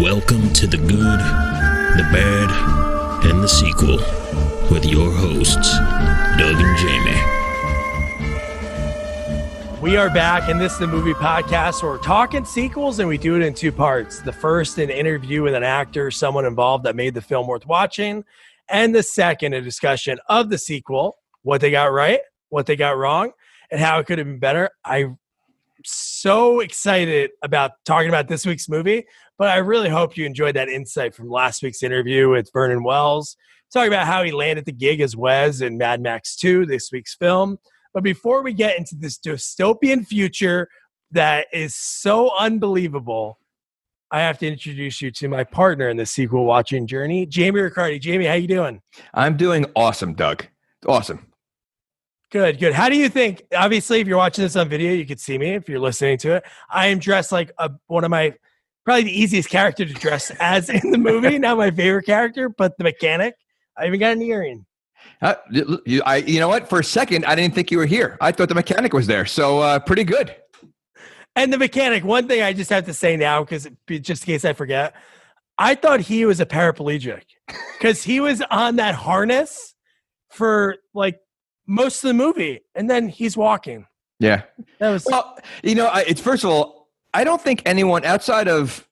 Welcome to the good, the bad, and the sequel with your hosts, Doug and Jamie. We are back, and this is the movie podcast where we're talking sequels, and we do it in two parts. The first, an interview with an actor, someone involved that made the film worth watching. And the second, a discussion of the sequel, what they got right, what they got wrong, and how it could have been better. I'm so excited about talking about this week's movie, but I really hope you enjoyed that insight from last week's interview with Vernon Wells, talking about how he landed the gig as Wes in Mad Max 2, this week's film. But before we get into this dystopian future that is so unbelievable, I have to introduce you to my partner in the sequel watching journey, Jamie Riccardi. Jamie, how you doing? I'm doing awesome, Doug. Awesome. Good, good. How do you think, obviously, if you're watching this on video, you could see me if you're listening to it. I am dressed like one of my, probably the easiest character to dress as in the movie. Not my favorite character, but the mechanic. I even got an earring. You know what? For a second, I didn't think you were here. I thought the mechanic was there. So pretty good. And the mechanic, one thing I just have to say now, because just in case I forget, I thought he was a paraplegic because he was on that harness for like most of the movie, and then he's walking. Yeah. That was it's first of all, I don't think anyone outside of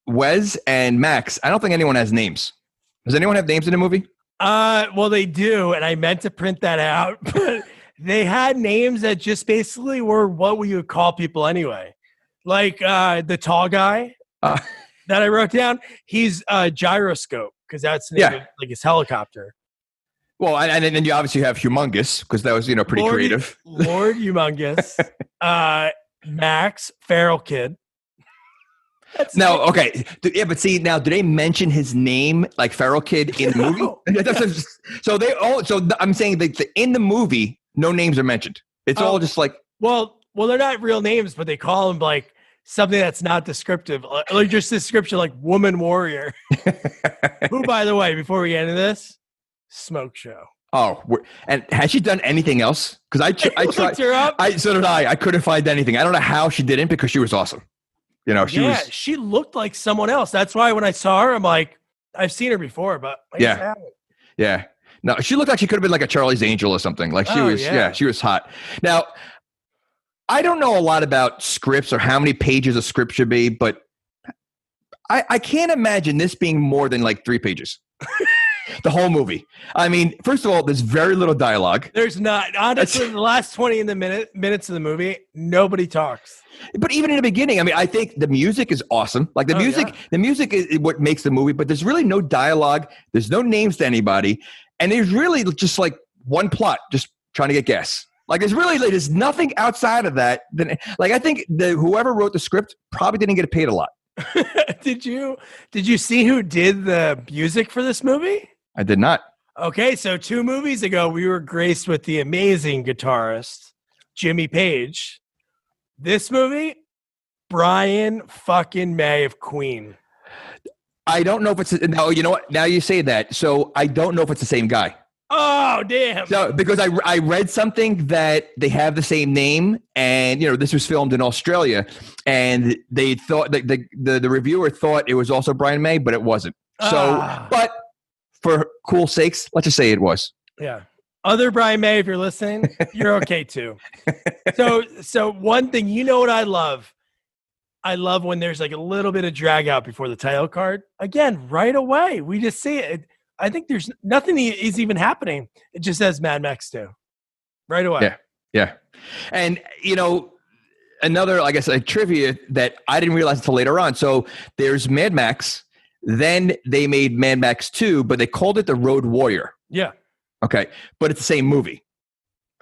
Wes and Max, I don't think anyone has names. Does anyone have names in the movie? Well, they do, and I meant to print that out, but they had names that just basically were what we would call people anyway. Like the tall guy that I wrote down, he's Gyroscope, because that's the name of, like, his helicopter. Well, and then you obviously have Humongous, because that was, pretty creative. Lord Humongous. Max, Feral Kid. No, okay. Yeah, but see, now, do they mention his name, like Feral Kid, in the movie? So I'm saying that in the movie, no names are mentioned. It's all just like... Well, they're not real names, but they call them like something that's not descriptive. Like just description, like Woman Warrior. Who, by the way, before we get into this, Smoke Show. Oh, and has she done anything else? Because I tried. Her up. So did I. I couldn't find anything. I don't know how she didn't, because she was awesome. She looked like someone else. That's why when I saw her, I'm like, I've seen her before, but I just haven't. Yeah. No, she looked like she could have been like a Charlie's Angel or something. Like she was, she was hot. Now, I don't know a lot about scripts or how many pages a script should be, but I can't imagine this being more than like 3 pages. The whole movie. I mean, first of all, there's very little dialogue. There's not. Honestly, the last 20 minutes of the movie, nobody talks. But even in the beginning, I mean, I think the music is awesome. Like the music is what makes the movie, but there's really no dialogue. There's no names to anybody. And there's really just like one plot, just trying to get gas. Like there's nothing outside of that. Like I think whoever wrote the script probably didn't get paid a lot. Did you see who did the music for this movie? I did not. Okay, so 2 movies ago, we were graced with the amazing guitarist, Jimmy Page. This movie, Brian fucking May of Queen. I don't know if it's... No, you know what? Now you say that. So I don't know if it's the same guy. Oh, damn. So, because I read something that they have the same name, and, this was filmed in Australia, and they thought... The reviewer thought it was also Brian May, but it wasn't. So, but... For cool sakes, let's just say it was. Yeah. Other Brian May, if you're listening, you're okay too. So one thing, what I love? I love when there's like a little bit of drag out before the title card. Again, right away, we just see it. I think there's nothing is even happening. It just says Mad Max 2. Right away. Yeah. And, another, I guess, like trivia that I didn't realize until later on. So there's Mad Max. Then they made Mad Max 2, but they called it The Road Warrior. Yeah. Okay. But it's the same movie.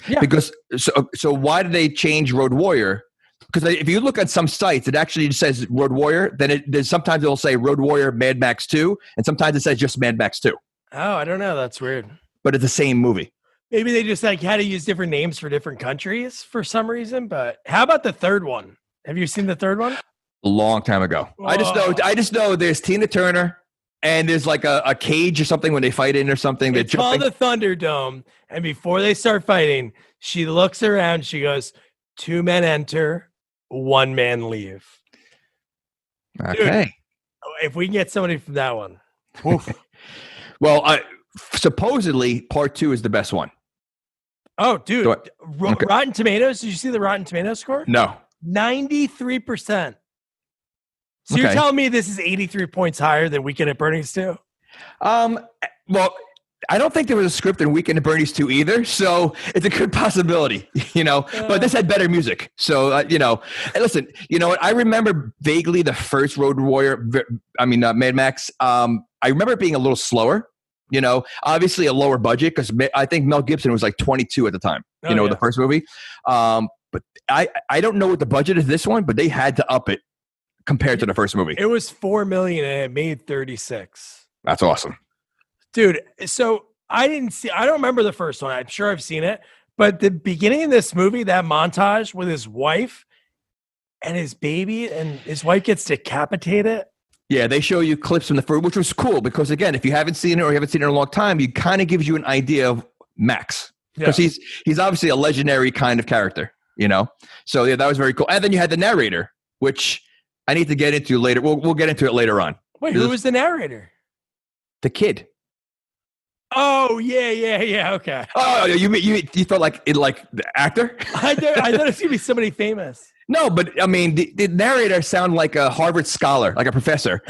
Yeah. Because so why did they change Road Warrior? Because if you look at some sites, it actually just says Road Warrior. Then sometimes it'll say Road Warrior Mad Max 2, and sometimes it says just Mad Max 2. Oh, I don't know. That's weird. But it's the same movie. Maybe they just had to use different names for different countries for some reason. But how about the third one? Have you seen the third one? A long time ago. Whoa. I just know there's Tina Turner, and there's like a cage or something when they fight in or something. It's called the Thunderdome. And before they start fighting, she looks around. She goes, 2 men enter, 1 man leave. Okay. if we can get somebody from that one. Well, supposedly part 2 is the best one. Oh, dude. Okay. Rotten Tomatoes. Did you see the Rotten Tomatoes score? No. 93%. So you're telling me this is 83 points higher than Weekend at Bernie's 2? Well, I don't think there was a script in Weekend at Bernie's 2 either, so it's a good possibility, but this had better music. So, listen, you know what? I remember vaguely the first Road Warrior, Mad Max. I remember it being a little slower, obviously a lower budget because I think Mel Gibson was like 22 at the time, the first movie. But I don't know what the budget is this one, but they had to up it compared to the first movie. It was $4 million and it made 36. That's awesome. Dude, so I don't remember the first one. I'm sure I've seen it. But the beginning of this movie, that montage with his wife and his baby, and his wife gets decapitated. Yeah, they show you clips from the first, which was cool because, again, if you haven't seen it or you haven't seen it in a long time, it kind of gives you an idea of Max. Because he's obviously a legendary kind of character, So, yeah, that was very cool. And then you had the narrator, which I need to get into later. We'll get into it later on. Wait, who was the narrator? The kid. Oh, yeah. Okay. Oh, you felt like the actor? I thought it was going to be somebody famous. No, but I mean, the narrator sounded like a Harvard scholar, like a professor.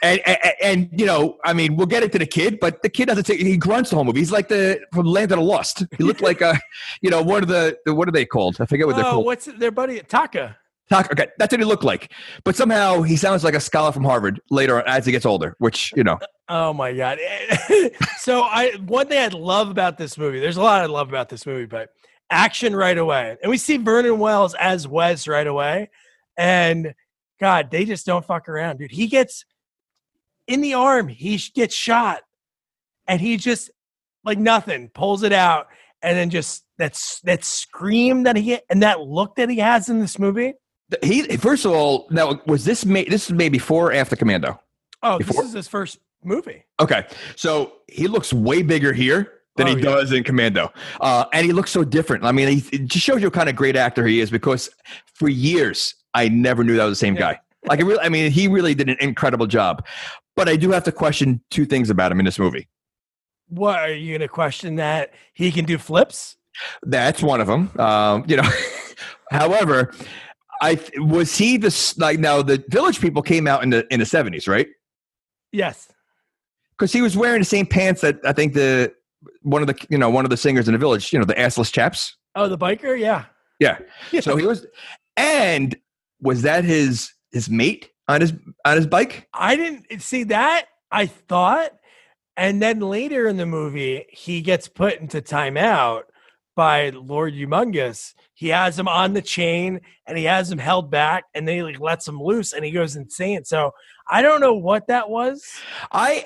And we'll get into the kid, but the kid he grunts the whole movie. He's like from Land of the Lost. He looked like one of the what are they called? I forget what they're called. What's their buddy? Taka. Okay, that's what he looked like. But somehow he sounds like a scholar from Harvard later on as he gets older, which, Oh, my God. So one thing I love about this movie, there's a lot I love about this movie, but action right away. And we see Vernon Wells as Wes right away. And, God, they just don't fuck around, dude. He gets in the arm. He gets shot. And he just, like nothing, pulls it out. And then just that scream that and that look that he has in this movie. First of all, now was this made before or after Commando? Oh, before? This is his first movie. Okay, so he looks way bigger here than he does in Commando, and he looks so different. I mean, it just shows you what kind of great actor he is. Because for years, I never knew that was the same guy. Like, he really did an incredible job. But I do have to question two things about him in this movie. What are you going to question? That he can do flips? That's one of them. However. Was he now the Village People came out in the 70s, right? Yes. Because he was wearing the same pants that I think one of the singers in the Village, the assless chaps. Oh, the biker, yeah. Yeah. So he was, and was that his mate on his bike? I didn't see that. I thought, and then later in the movie, he gets put into timeout by Lord Humongous. He has him on the chain and he has him held back, and then he lets him loose and he goes insane. So I don't know what that was. I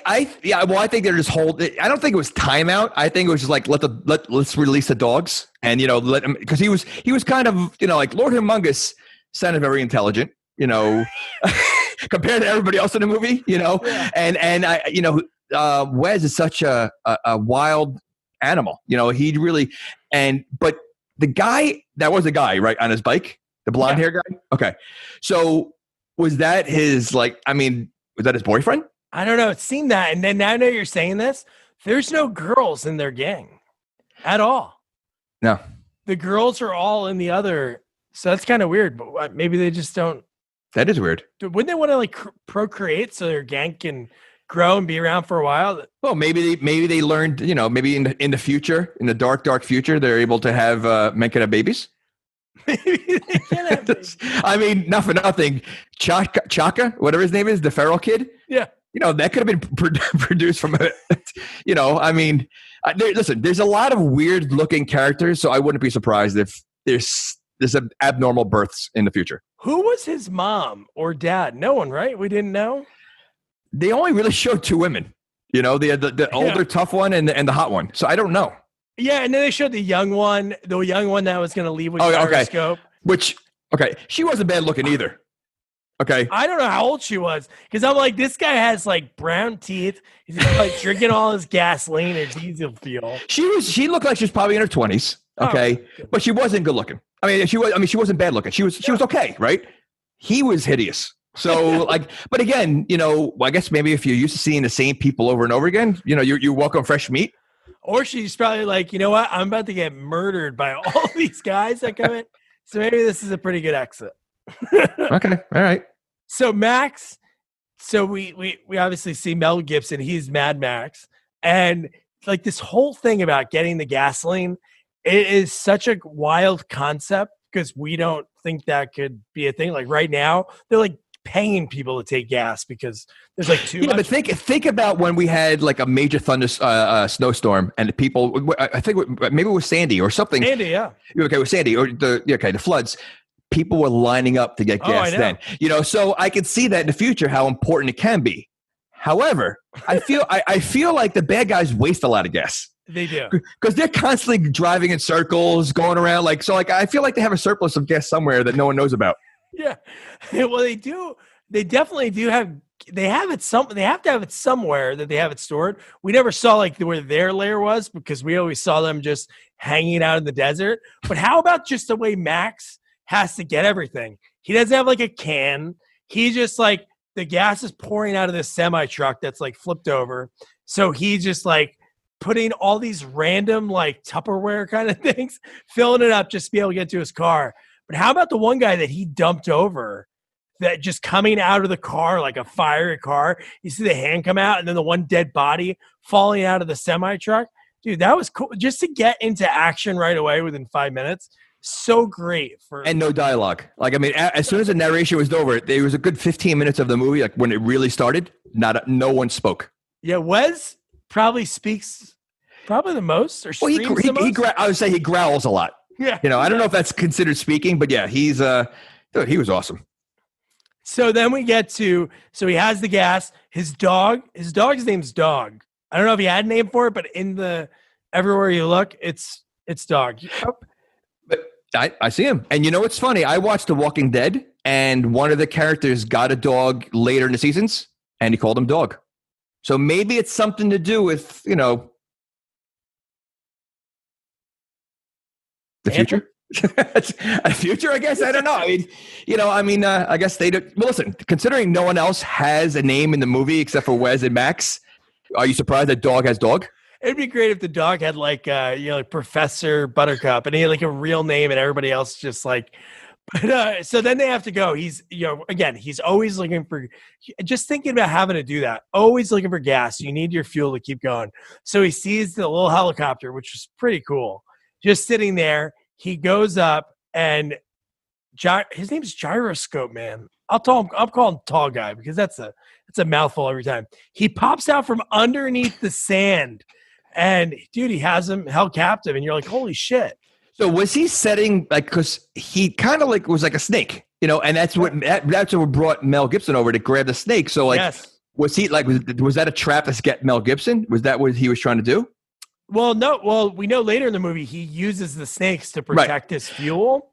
think they're just I don't think it was timeout. I think it was just like let's release the dogs and let him, because he was kind of like Lord Humongous sounded very intelligent, compared to everybody else in the movie, Yeah. and I Wes is such a wild animal, he really but the guy, that was a guy, right, on his bike? The blonde hair guy? Okay. So was that his, was that his boyfriend? I don't know. It seemed that. And then now I know you're saying this. There's no girls in their gang at all. No. The girls are all in the other. So that's kind of weird. But maybe they just don't. That is weird. Wouldn't they want to procreate so their gang can grow and be around for a while? Well, maybe they learned, maybe in the future, in the dark future, they're able to have men can have babies. Maybe they can have babies. I mean, not for nothing. Chaka, whatever his name is, the feral kid. Yeah. That could have been produced from listen, there's a lot of weird looking characters, so I wouldn't be surprised if there's abnormal births in the future. Who was his mom or dad? No one, right? We didn't know. They only really showed two women, the older tough one and the hot one. So I don't know. Yeah, and then they showed the young one that was going to leave with gyroscope. Okay. She wasn't bad looking either. Okay. I don't know how old she was, because I'm like, this guy has brown teeth. He's drinking all his gasoline and diesel fuel. She looked like she was probably in her 20s. Okay. Oh, but she wasn't good looking. She wasn't bad looking. She was okay, right? He was hideous. So like, but again, I guess maybe if you're used to seeing the same people over and over again, you welcome fresh meat. Or she's probably like, you know what? I'm about to get murdered by all these guys that come in. So maybe this is a pretty good exit. Okay. All right. So Max, we obviously see Mel Gibson. He's Mad Max. And like this whole thing about getting the gasoline, it is such a wild concept because we don't think that could be a thing. Like right now, they're like paying people to take gas because there's like too much. But think about when we had like a major snowstorm and the people, I think maybe it was Sandy or something. Sandy, yeah. Okay, with Sandy or the floods. People were lining up to get gas then. So I could see that in the future how important it can be. However, I feel like the bad guys waste a lot of gas. They do. Because they're constantly driving in circles, going around. I feel like they have a surplus of gas somewhere that no one knows about. Yeah. Well, they do. They definitely do have. They have it they have to have it somewhere that they have it stored. We never saw like where their lair was because we always saw them just hanging out in the desert. But how about just the way Max has to get everything? He doesn't have like a can. He just like the gas is pouring out of this semi truck that's like flipped over. So he just like putting all these random like Tupperware kind of things, filling it up just to be able to get to his car. But how about the one guy that he dumped over that just coming out of the car, like a fiery car, you see the hand come out and then the one dead body falling out of the semi truck. Dude, that was cool. Just to get into action right away within 5 minutes. So great. And no dialogue. As soon as the narration was over, there was a good 15 minutes of the movie, like when it really started, no one spoke. Yeah, Wes probably speaks the most or screams the most. I would say he growls a lot. Yeah. I don't know if that's considered speaking, but yeah, he was awesome. So then we get to, he has the gas, his dog's name's Dog. I don't know if he had a name for it, but everywhere you look, it's Dog. But I see him. And what's funny? I watched The Walking Dead and one of the characters got a dog later in the seasons and he called him Dog. So maybe it's something to do with, the future. A future, I guess. I don't know. I guess they do. Well, listen, considering no one else has a name in the movie except for Wes and Max, are you surprised that Dog has Dog? It'd be great if the dog had like Professor Buttercup and he had like a real name and everybody else just like. But so then they have to go. He's he's always looking for. Just thinking about having to do that. Always looking for gas. You need your fuel to keep going. So he sees the little helicopter, which is pretty cool. Just sitting there. He goes up and his name's Gyroscope Man. I'll call him Tall Guy because that's a mouthful every time. He pops out from underneath the sand and dude, he has him held captive and you're like, holy shit. So was he setting because he kind of was like a snake, and that's what brought Mel Gibson over to grab the snake. So yes. Was he was that a trap to get Mel Gibson? Was that what he was trying to do? Well, no. Well, we know later in the movie he uses the snakes to protect his fuel.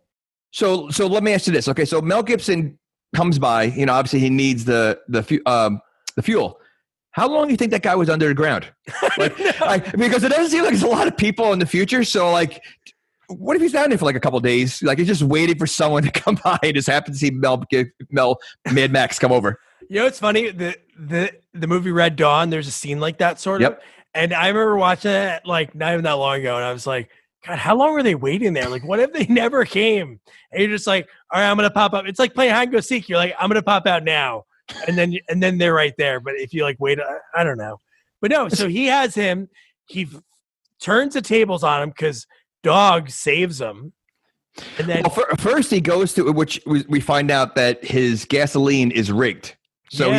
So let me ask you this. Okay, so Mel Gibson comes by. Obviously he needs the fuel. How long do you think that guy was under the ground? Because it doesn't seem like there's a lot of people in the future. So what if he's down there for a couple of days? He's just waiting for someone to come by and just happen to see Mel Mad Max come over. It's funny. The movie Red Dawn. There's a scene like that sort of. And I remember watching it not even that long ago, and I was like, God, how long were they waiting there? What if they never came? And you're just like, all right, I'm gonna pop up. It's like playing hide and go seek. You're like, I'm gonna pop out now, and then they're right there. But if you wait, I don't know. But no, so he has him. He turns the tables on him because Dog saves him. And then first he goes to which we find out that his gasoline is rigged. So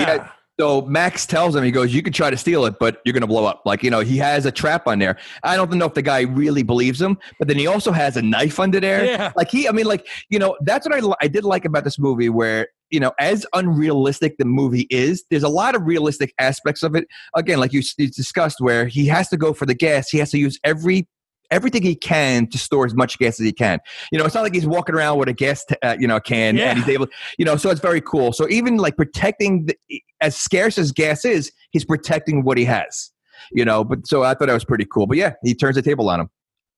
So Max tells him, he goes, you could try to steal it, but you're going to blow up. He has a trap on there. I don't know if the guy really believes him, but then he also has a knife under there. Yeah. That's what I did like about this movie where, as unrealistic the movie is, there's a lot of realistic aspects of it. Again, like you discussed, where he has to go for the gas. He has to use everything he can to store as much gas as he can. It's not like he's walking around with a gas, can, and he's able, so it's very cool. So even protecting as scarce as gas is, he's protecting what he has, but so I thought that was pretty cool. But yeah, he turns the table on him.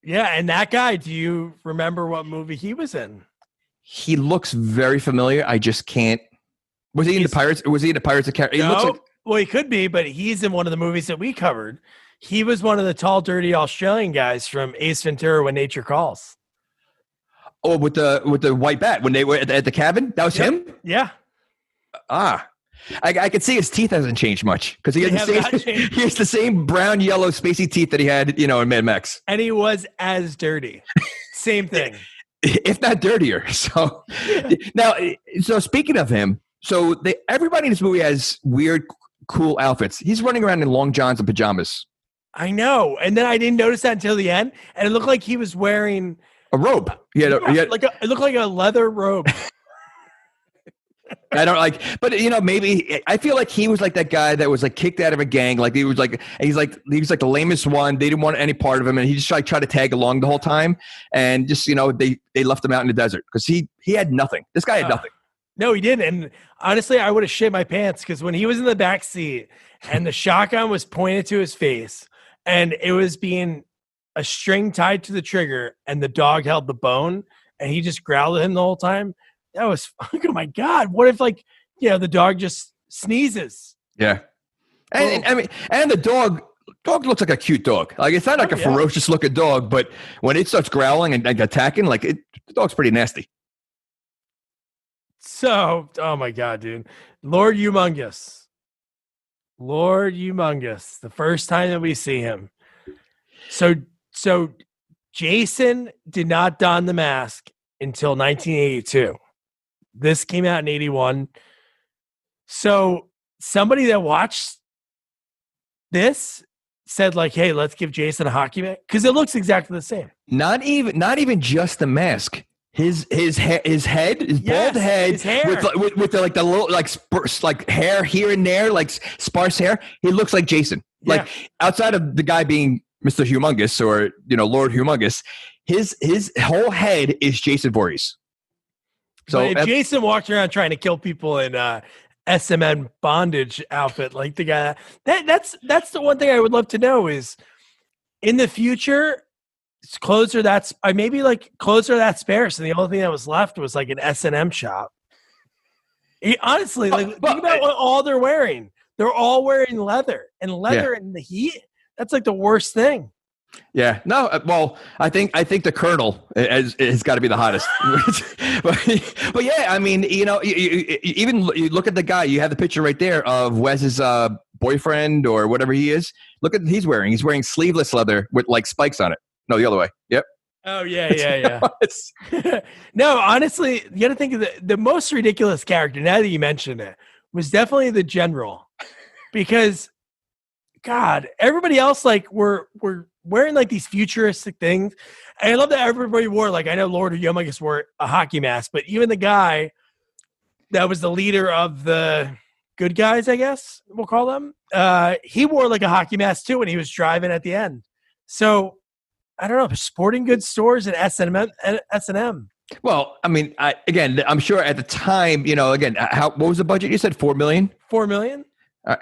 Yeah. And that guy, do you remember what movie he was in? He looks very familiar. I just can't Was he in the Pirates? Was he in the Pirates of the Caribbean? No. Well, he could be, but he's in one of the movies that we covered. He was one of the tall, dirty Australian guys from Ace Ventura: When Nature Calls. Oh, with the white bat when they were at the cabin. That was him. Yeah. I could see his teeth hasn't changed much because he has the same brown, yellow, spacey teeth that he had, in Mad Max. And he was as dirty. Same thing. If not dirtier. So now, speaking of him, everybody in this movie has weird, cool outfits. He's running around in long johns and pajamas. I know. And then I didn't notice that until the end. And it looked like he was wearing a robe. It looked like a leather robe. I don't but maybe I feel like he was like that guy that was like kicked out of a gang. Like he was like the lamest one. They didn't want any part of him, and he just tried to tag along the whole time. And just they left him out in the desert because he had nothing. This guy had nothing. No, he didn't. And honestly, I would have shit my pants because when he was in the back seat and the shotgun was pointed to his face and it was being a string tied to the trigger and the dog held the bone and he just growled at him the whole time. That was, oh my God. What if the dog just sneezes? Yeah. And the dog looks like a cute dog. Like it's not like a ferocious looking dog, but when it starts growling and attacking, the dog's pretty nasty. So, oh my God, dude. Lord Humongous. The first time that we see him. So Jason did not don the mask until 1982. This came out in 81. So somebody that watched this said hey, let's give Jason a hockey mask because it looks exactly the same. Not even just the mask. His head, his bald head, his hair. with the little hair here and there, sparse hair. He looks like Jason. Yeah. Outside of the guy being Mr. Humongous or Lord Humongous, his whole head is Jason Voorhees. So if Jason walked around trying to kill people in SMN bondage outfit, like the guy, that's the one thing I would love to know is in the future. Clothes are that sparse, and the only thing that was left was an S&M shop. Honestly, think about what all they're wearing. They're all wearing leather, and leather in the heat. That's the worst thing. Yeah. No. Well, I think the Colonel has got to be the hottest. but yeah, I mean, you look at the guy. You have the picture right there of Wes's boyfriend or whatever he is. Look at what he's wearing. He's wearing sleeveless leather with spikes on it. No, the other way. Yep. Oh, yeah. No, honestly, you got to think of the most ridiculous character, now that you mention it, was definitely the general. Because, God, everybody else, were wearing, these futuristic things. And I love that everybody wore, I know Lord Humongous wore a hockey mask, but even the guy that was the leader of the good guys, I guess we'll call them, he wore, a hockey mask, too, when he was driving at the end. So, I don't know, sporting goods stores and S&M. Well, I mean, I'm sure at the time, what was the budget? You said $4 million? $4 million?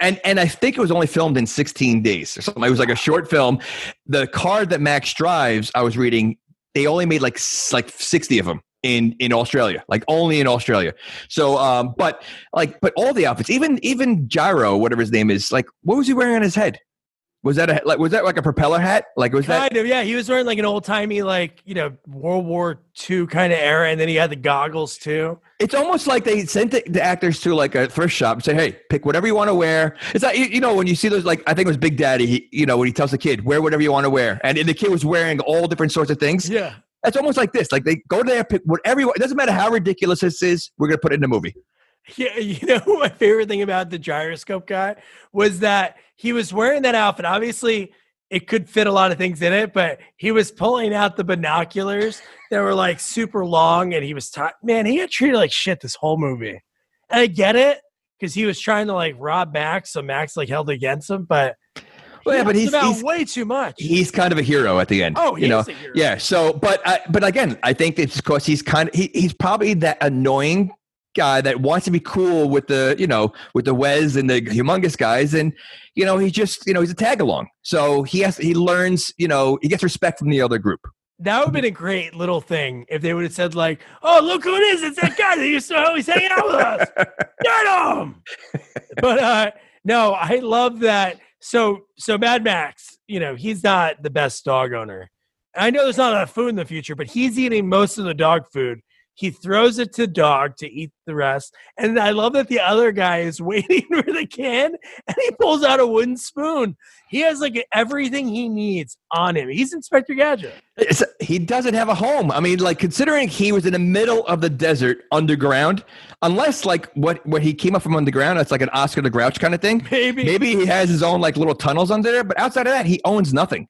And I think it was only filmed in 16 days or something. It was a short film. The car that Max drives, I was reading, they only made 60 of them in Australia, only in Australia. So, but all the outfits, even Gyro, whatever his name is, what was he wearing on his head? Was that a propeller hat? Kind of, yeah. He was wearing an old timey, World War II kind of era, and then he had the goggles too. It's almost like they sent the actors to a thrift shop and say, "Hey, pick whatever you want to wear." It's like when you see those, I think it was Big Daddy. When he tells the kid, "Wear whatever you want to wear," and the kid was wearing all different sorts of things. Yeah, that's almost like this. They go there, pick whatever you want. It doesn't matter how ridiculous this is. We're gonna put it in the movie. Yeah, my favorite thing about the gyroscope guy was that he was wearing that outfit. Obviously, it could fit a lot of things in it, but he was pulling out the binoculars that were super long, and he was man, he got treated like shit this whole movie. And I get it because he was trying to rob Max, so Max held against him, but. Well, yeah, but he's way too much. He's kind of a hero at the end. Oh, he's a hero. Yeah. So, but again, I think it's because he's he's probably that annoying guy that wants to be cool with the with the Wes and the Humongous guys, and he just he's a tag along, so he learns he gets respect from the other group. That would have been a great little thing if they would have said like, "Oh, look who it is! It's that guy that used to always hang out with us. Get him!" But no, I love that. So Mad Max, he's not the best dog owner. I know there's not enough food in the future, but he's eating most of the dog food. He throws it to dog to eat the rest. And I love that the other guy is waiting for the can and he pulls out a wooden spoon. He has like everything he needs on him. He's Inspector Gadget. He doesn't have a home. I mean, like considering he was in the middle of the desert underground, unless like what he came up from underground, that's like an Oscar the Grouch kind of thing. Maybe he has his own like little tunnels under there, but outside of that, he owns nothing.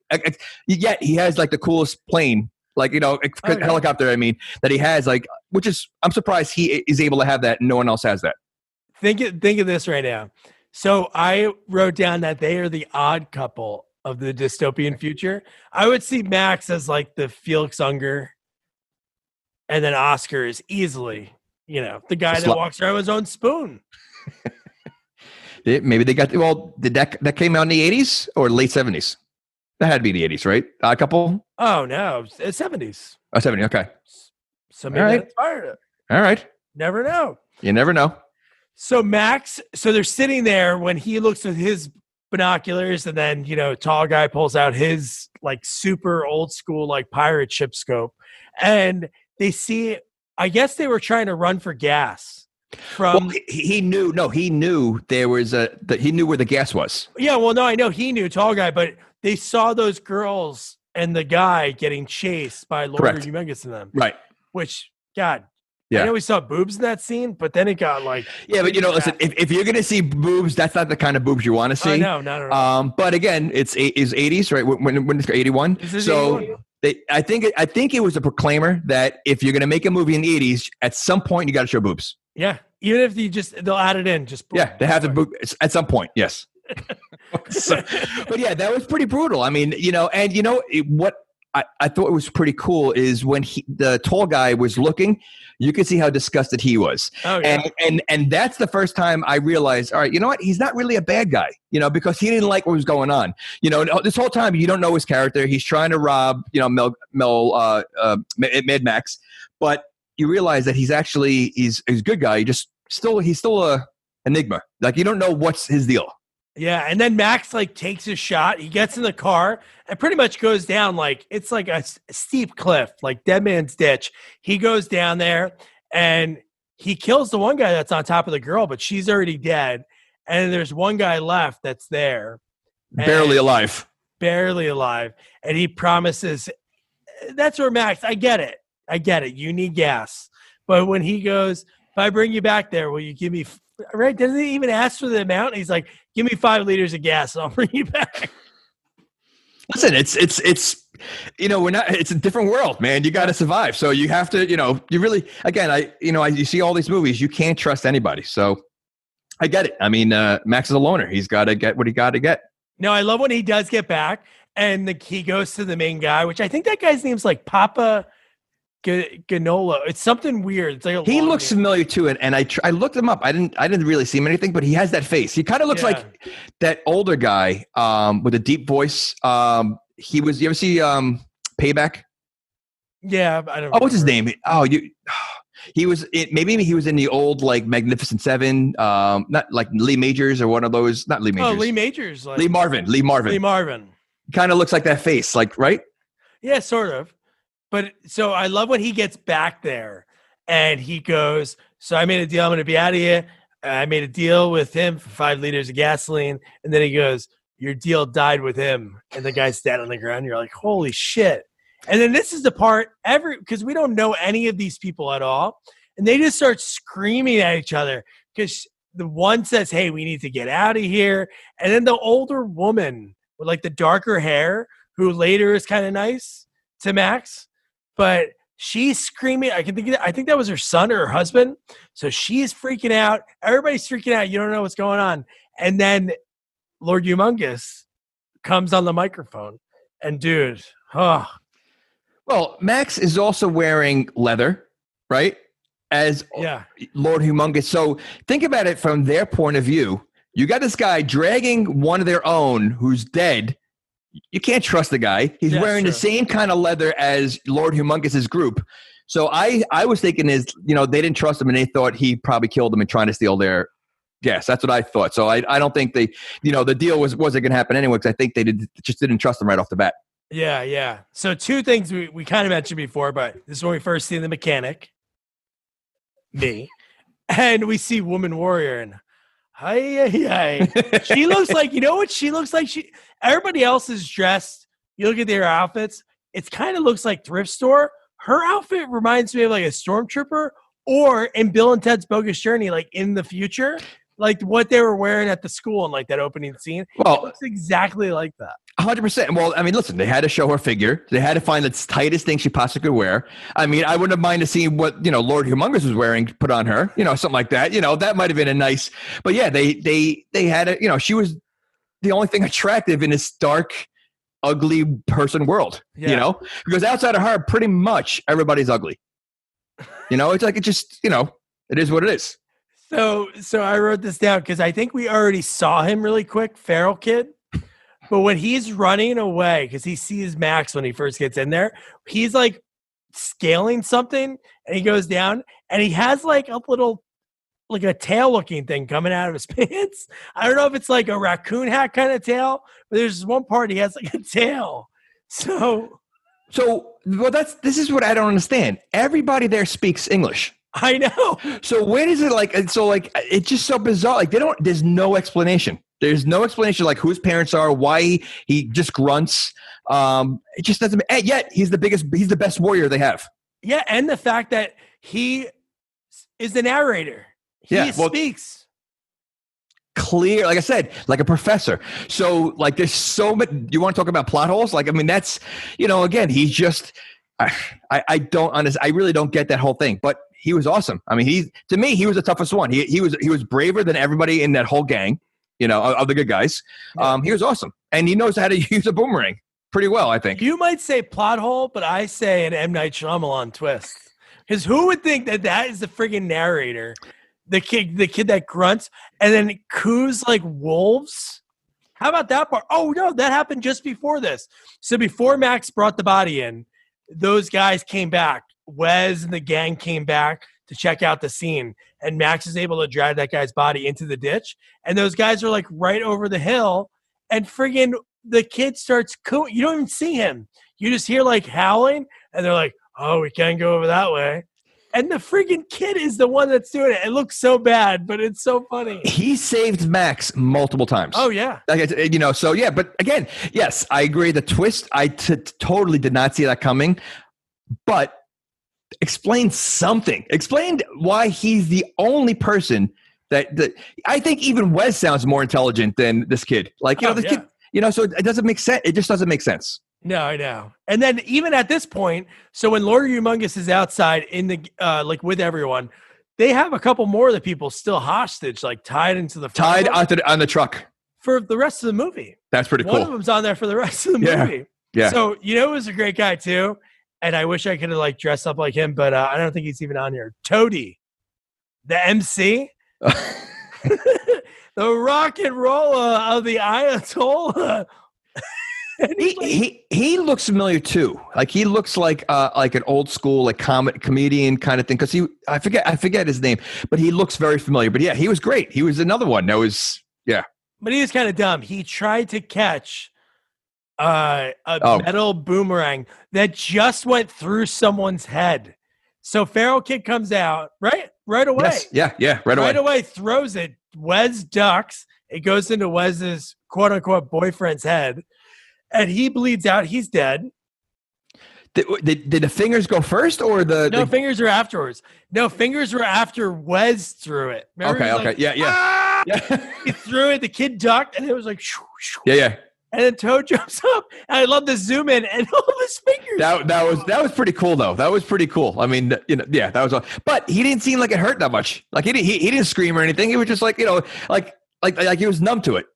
Yet he has like the coolest plane. Like, helicopter, I mean, that he has, like, which is, I'm surprised he is able to have that and no one else has that. Think of this right now. So I wrote down that they are the odd couple of the dystopian future. I would see Max as like the Felix Unger, and then Oscar is easily, the guy that walks around with his own spoon. Maybe they got, did that came out in the 80s or late 70s? That had to be the 80s, right? Odd couple? Oh, no. It's 70s. Oh, 70. Okay. So maybe that inspired it. All right. Never know. You never know. So Max, they're sitting there when he looks with his binoculars and then, tall guy pulls out his like super old school, like pirate ship scope. And they see, I guess they were trying to run for gas. He knew there was he knew where the gas was. Yeah. Well, no, I know he knew, tall guy, but they saw those girls and the guy getting chased by Lord Humongous and them. Right. Which, God, yeah. I know we saw boobs in that scene, but then it got like... Yeah, but listen, if you're going to see boobs, that's not the kind of boobs you want to see. No, not at all. But again, it's 80s, right? When it's 81. So 81? I think it was a proclaimer that if you're going to make a movie in the 80s, at some point you got to show boobs. Yeah. Even if they'll add it in. Yeah, they have to boob at some point, yes. But yeah, that was pretty brutal. I mean, what I thought was pretty cool is when the tall guy was looking, you could see how disgusted he was. Oh, yeah. And that's the first time I realized, all right, you know what? He's not really a bad guy, because he didn't like what was going on. This whole time you don't know his character. He's trying to rob, Mad Max, but you realize that he's a good guy. He's still a enigma. Like you don't know what's his deal. Yeah, and then Max like takes a shot. He gets in the car and pretty much goes down like it's like a steep cliff, like Dead Man's Ditch. He goes down there and he kills the one guy that's on top of the girl, but she's already dead. And there's one guy left that's there, barely alive. And he promises. That's where Max. I get it. You need gas, but when he goes, if I bring you back there, will you give me? Right? Doesn't he even ask for the amount? He's like, "Give me 5 liters of gas, and I'll bring you back." Listen, it's we're not. It's a different world, man. You got to survive, so you have to. You really again. You see all these movies. You can't trust anybody. So I get it. I mean, Max is a loner. He's got to get what he got to get. No, I love when he does get back, and he goes to the main guy, which I think that guy's name's like Papa Ganola. It's something weird. It's like he looks familiar too, and I looked him up. I didn't really see him anything, but he has that face. He kind of looks like that older guy with a deep voice. He was. You ever see Payback? Yeah, I don't. Oh, what's his name? Oh, he was. Maybe he was in the old like Magnificent Seven. Not like Lee Majors or one of those. Not Lee Majors. Oh, Lee Majors. Lee Marvin. Kind of looks like that face, like right? Yeah, sort of. But so I love when he gets back there and he goes, so I made a deal. I'm going to be out of here. I made a deal with him for 5 liters of gasoline. And then he goes, your deal died with him. And the guy's dead on the ground. You're like, holy shit. And then this is the part because we don't know any of these people at all. And they just start screaming at each other because the one says, hey, we need to get out of here. And then the older woman with like the darker hair, who later is kind of nice to Max, but she's screaming. I think that was her son or her husband. So she's freaking out. Everybody's freaking out. You don't know what's going on. And then Lord Humongous comes on the microphone. And dude, Well, Max is also wearing leather, right? As Lord Humongous. So think about it from their point of view. You got this guy dragging one of their own who's dead. you can't trust the guy. He's wearing the same kind of leather as Lord Humongous' group. So I was thinking they didn't trust him and they thought he probably killed them and trying to steal their gas. That's what I thought. So I don't think the deal wasn't going to happen anyway because I think they just didn't trust him right off the bat. Yeah. So two things we kind of mentioned before, but this is when we first see the mechanic, me, and we see Woman Warrior and she looks like, you know what she looks like? Everybody else is dressed. You look at their outfits. It kind of looks like thrift store. Her outfit reminds me of like a stormtrooper or in Bill and Ted's Bogus Journey, like in the future, like what they were wearing at the school in like that opening scene. Well, it looks exactly like that. 100%. Well, I mean, listen, they had to show her figure. They had to find the tightest thing she possibly could wear. I mean, I wouldn't have minded seeing what, Lord Humongous was wearing, put on her, something like that. That might have been a nice, but yeah, they had it, she was the only thing attractive in this dark, ugly person world, because outside of her, pretty much everybody's ugly. It's like, it just, it is what it is. So I wrote this down because I think we already saw him really quick, feral kid. But when he's running away, because he sees Max when he first gets in there, he's like scaling something and he goes down and he has like a little, like a tail looking thing coming out of his pants. I don't know if it's like a raccoon hat kind of tail, but there's one part he has like a tail. So this is what I don't understand. Everybody there speaks English. I know. So when is it like, so like, it's just so bizarre. Like there's no explanation. There's no explanation like whose parents are, why he just grunts. It just doesn't, and yet he's the best warrior they have. Yeah. And the fact that he is the narrator. He speaks. Clear, like I said, like a professor. So like there's so much, you want to talk about plot holes? Like, I mean, that's, again, he's just, I really don't get that whole thing, but he was awesome. I mean, to me, he was the toughest one. He was braver than everybody in that whole gang, of the good guys. He was awesome. And he knows how to use a boomerang pretty well, I think. You might say plot hole, but I say an M. Night Shyamalan twist. Because who would think that is the friggin' narrator? The kid that grunts and then coos like wolves. How about that part? Oh no, that happened just before this. So before Max brought the body in, those guys came back. Wes and the gang came back to check out the scene, and Max is able to drag that guy's body into the ditch. And those guys are like right over the hill, and friggin' the kid starts cooing. You don't even see him. You just hear like howling, and they're like, "Oh, we can't go over that way." And the friggin' kid is the one that's doing it. It looks so bad, but it's so funny. He saved Max multiple times. Oh, yeah. So yeah. But again, yes, I agree. The twist, I totally did not see that coming. But explain something. Explain why he's the only person that I think even Wes sounds more intelligent than this kid. Like, kid, so it doesn't make sense. It just doesn't make sense. No, I know. And then even at this point, so when Lord Humongous is outside in the like with everyone, they have a couple more of the people still hostage, like tied into the front on the truck for the rest of the movie. That's pretty cool. One of them's on there for the rest of the movie. Yeah. So who was a great guy too, and I wish I could have like dressed up like him, but I don't think he's even on here. Toady, the MC, the rock and roller of the Ayatollah. He looks familiar too. Like he looks like an old school like comedian kind of thing. Because I forget his name, but he looks very familiar. But yeah, he was great. He was another one. But he was kind of dumb. He tried to catch a metal boomerang that just went through someone's head. So Feral Kid comes out right away. Yes. Yeah. Right away. Throws it. Wes ducks. It goes into Wes's quote unquote boyfriend's head. And he bleeds out. He's dead. Did the fingers go first or No, fingers are afterwards. No, fingers were after Wes threw it. Remember, okay. Like, yeah. Yeah. He threw it. The kid ducked, and it was like, shoo, shoo. Yeah. And then Toad jumps up, and I love the zoom in and all of his fingers. That was pretty cool, though. That was pretty cool. I mean, that was all. But he didn't seem like it hurt that much. Like he didn't scream or anything. He was just like, like he was numb to it.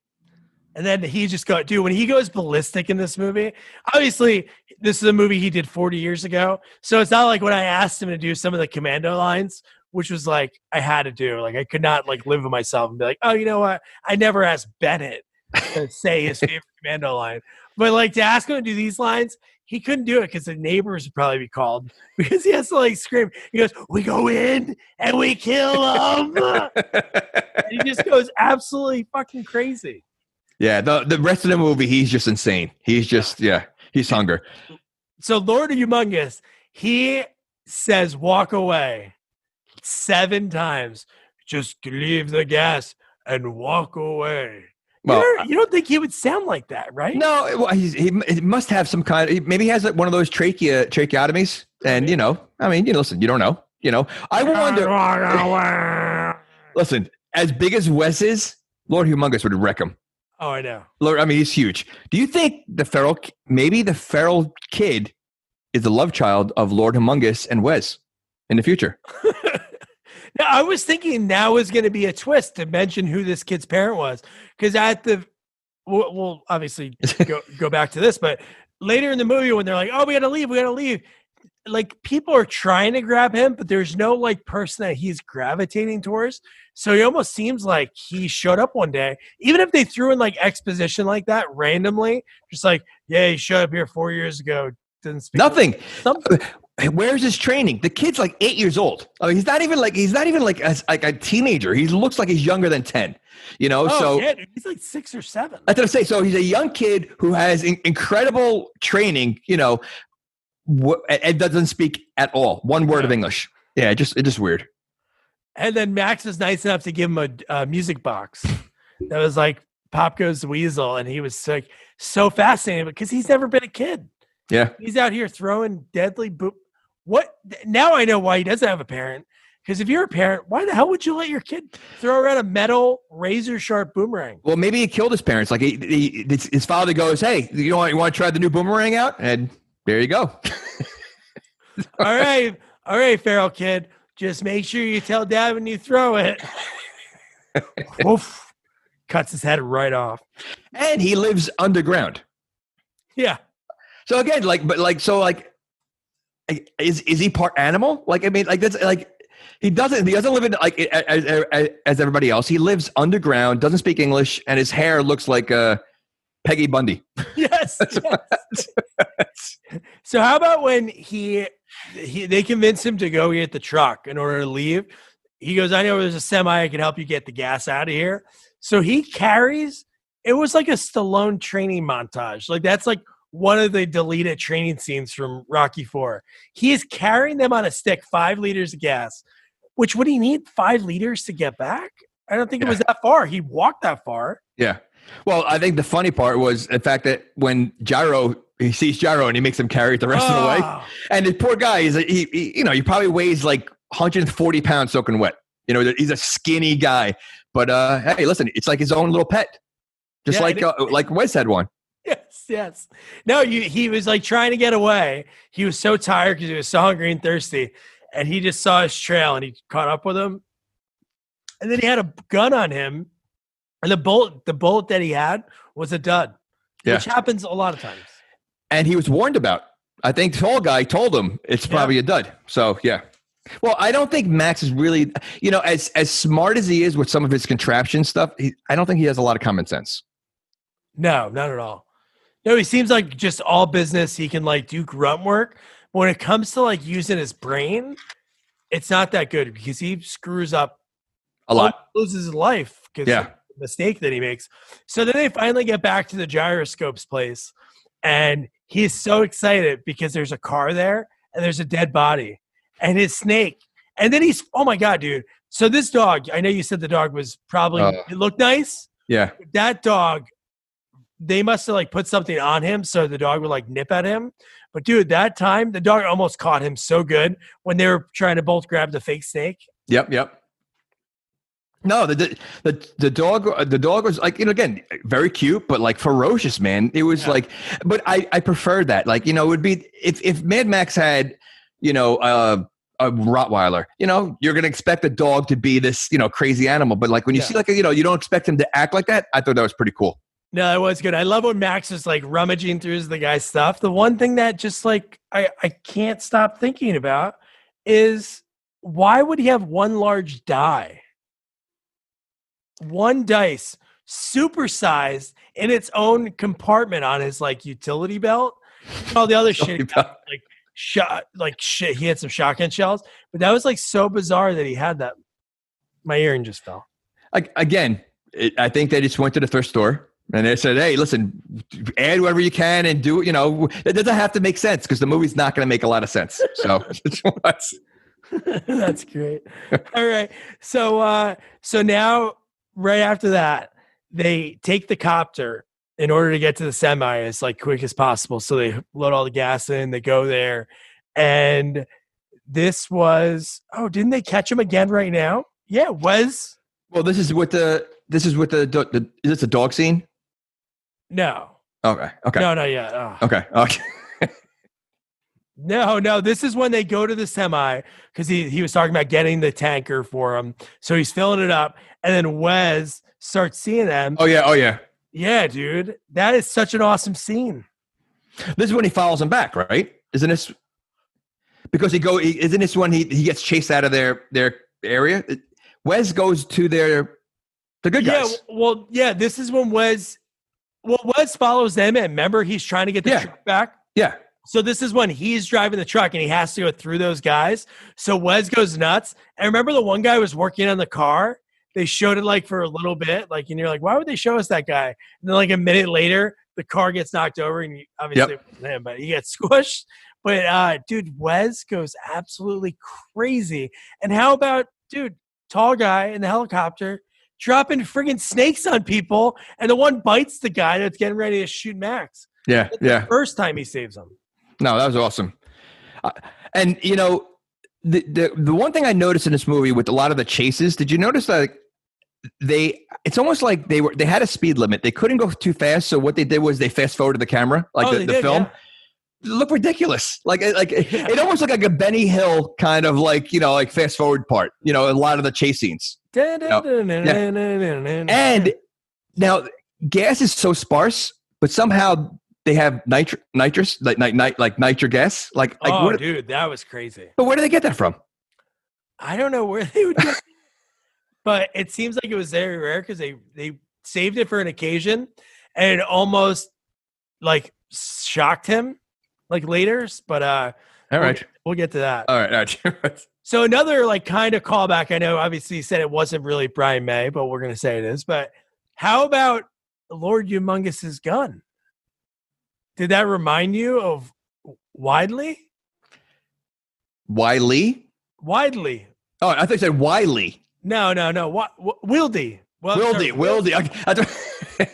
And then he just when he goes ballistic in this movie, obviously this is a movie he did 40 years ago. So it's not like when I asked him to do some of the commando lines, which was like, I had to do, like, I could not like live with myself and be like, oh, you know what? I never asked Bennett to say his favorite commando line. But like to ask him to do these lines, he couldn't do it because the neighbors would probably be called because he has to like scream. He goes, "We go in and we kill them." And he just goes absolutely fucking crazy. Yeah, the rest of the movie, he's just insane. He's just, he's hunger. So Lord Humongous, he says, "Walk away," 7 times. Just leave the gas and walk away. Well, you don't think he would sound like that, right? No, well, he must have some kind. Maybe he has one of those tracheotomies, and listen, you don't know. I wonder. Listen, as big as Wes is, Lord Humongous would wreck him. Oh, I know. Lord, he's huge. Do you think the feral kid is the love child of Lord Humongous and Wes in the future? Now, I was thinking now is going to be a twist to mention who this kid's parent was. Because we'll obviously go back to this, but later in the movie when they're like, "Oh, we got to leave. Like people are trying to grab him, but there's no like person that he's gravitating towards. So he almost seems like he showed up one day. Even if they threw in like exposition like that randomly, just like, "Yeah, he showed up here 4 years ago." Didn't speak nothing. Where's his training? The kid's like 8 years old. He's not even like a teenager. He looks like he's younger than 10. So yeah, he's like 6 or 7. That's what I say. So he's a young kid who has incredible training. And doesn't speak at all. One word of English. Yeah, it's just weird. And then Max was nice enough to give him a music box that was like Pop Goes the Weasel, and he was like so fascinated because he's never been a kid. Yeah, he's out here throwing deadly What? Now I know why he doesn't have a parent. Because if you're a parent, why the hell would you let your kid throw around a metal razor sharp boomerang? Well, maybe he killed his parents. Like his father goes, "Hey, you want to try the new boomerang out?" And there you go. All right, feral kid. Just make sure you tell Dad when you throw it. Oof. Cuts his head right off. And he lives underground. Yeah. So again, is he part animal? That's like he doesn't live in like as everybody else. He lives underground, doesn't speak English, and his hair looks like Peggy Bundy. Yes. So how about when they convince him to go get the truck in order to leave? He goes, "I know there's a semi. I can help you get the gas out of here." So he carries. It was like a Stallone training montage. Like that's like one of the deleted training scenes from Rocky IV. He is carrying them on a stick, 5 liters of gas. Which would he need 5 liters to get back? I don't think it was that far. He walked that far. Yeah. Well, I think the funny part was the fact that when he sees Gyro and he makes him carry it the rest of the way. And the poor guy he probably weighs like 140 pounds soaking wet. He's a skinny guy. But hey, listen, it's like his own little pet. Just like Wes had one. Yes. No, he was like trying to get away. He was so tired because he was so hungry and thirsty. And he just saw his trail and he caught up with him. And then he had a gun on him. And the bullet that he had was a dud, which happens a lot of times. And he was warned about. I think the tall guy told him it's probably a dud. So, yeah. Well, I don't think Max is really, as smart as he is with some of his contraption stuff, I don't think he has a lot of common sense. No, not at all. No, he seems like just all business. He can like do grunt work. But when it comes to like using his brain, it's not that good because he screws up a lot. Loses his life because of the mistake that he makes. So then they finally get back to the gyroscope's place. And he's so excited because there's a car there and there's a dead body and his snake. And then oh my God, dude. So this dog, I know you said the dog was probably, it looked nice. Yeah. That dog, they must have like put something on him so the dog would like nip at him. But dude, that time the dog almost caught him so good when they were trying to both grab the fake snake. Yep. No, the dog was like, again, very cute, but like ferocious, man. It was like, but I prefer that. Like, it would be if Mad Max had, a Rottweiler, you're going to expect a dog to be this, crazy animal. But like when you see like, you don't expect him to act like that. I thought that was pretty cool. No, that was good. I love when Max is like rummaging through the guy's stuff. The one thing that just like I can't stop thinking about is why would he have one large die? One dice. supersized in its own compartment on his like utility belt. And all the other shit, he had some shotgun shells, but that was like so bizarre that he had that. My earring just fell. Again, I think they just went to the thrift store and they said, "Hey, listen, add whatever you can and do it." You know, it doesn't have to make sense because the movie's not going to make a lot of sense. So that's great. All right, so now right after that, they take the copter in order to get to the semi as like quick as possible. So they load all the gas in, they go there, and this was didn't they catch him again right now? Yeah, it was. Well, this is with the is this a dog scene? No. Okay. No, not yet. Oh. Okay. No. This is when they go to the semi because he was talking about getting the tanker for him. So he's filling it up, and then Wes starts seeing them. Oh yeah. Yeah, dude. That is such an awesome scene. This is when he follows him back, right? Isn't this because isn't this when he gets chased out of their area? Wes goes to the good guys. Yeah, this is when Wes follows them in. Remember, he's trying to get the truck back? Yeah. So this is when he's driving the truck and he has to go through those guys. So Wes goes nuts. And remember the one guy was working on the car? They showed it like for a little bit, like, and you're like, why would they show us that guy? And then like a minute later, the car gets knocked over and obviously it wasn't him, but he gets squished. But dude, Wes goes absolutely crazy. And how about, dude, tall guy in the helicopter dropping friggin' snakes on people, and the one bites the guy that's getting ready to shoot Max. That's the first time he saves him. No, that was awesome. And you know, the one thing I noticed in this movie with a lot of the chases, did you notice that it's almost like they had a speed limit. They couldn't go too fast, so what they did was they fast forwarded the camera, like the film. Yeah. It looked ridiculous. It almost looked like a Benny Hill kind of like, you know, like fast forward part, you know, a lot of the chase scenes. And now gas is so sparse, but somehow they have nitrous, like nitro gas. Dude, that was crazy. But where do they get that from? I don't know where they would get it. But it seems like it was very rare because they saved it for an occasion, and it almost like shocked him like later. But all right, we'll get to that. All right. So another like kind of callback. I know obviously you said it wasn't really Brian May, but we're gonna say it is. But how about Lord Humongous's gun? Did that remind you of Widely? Wiley? Widely. Oh, I thought you said Wiley. No. Wildy. Wildy.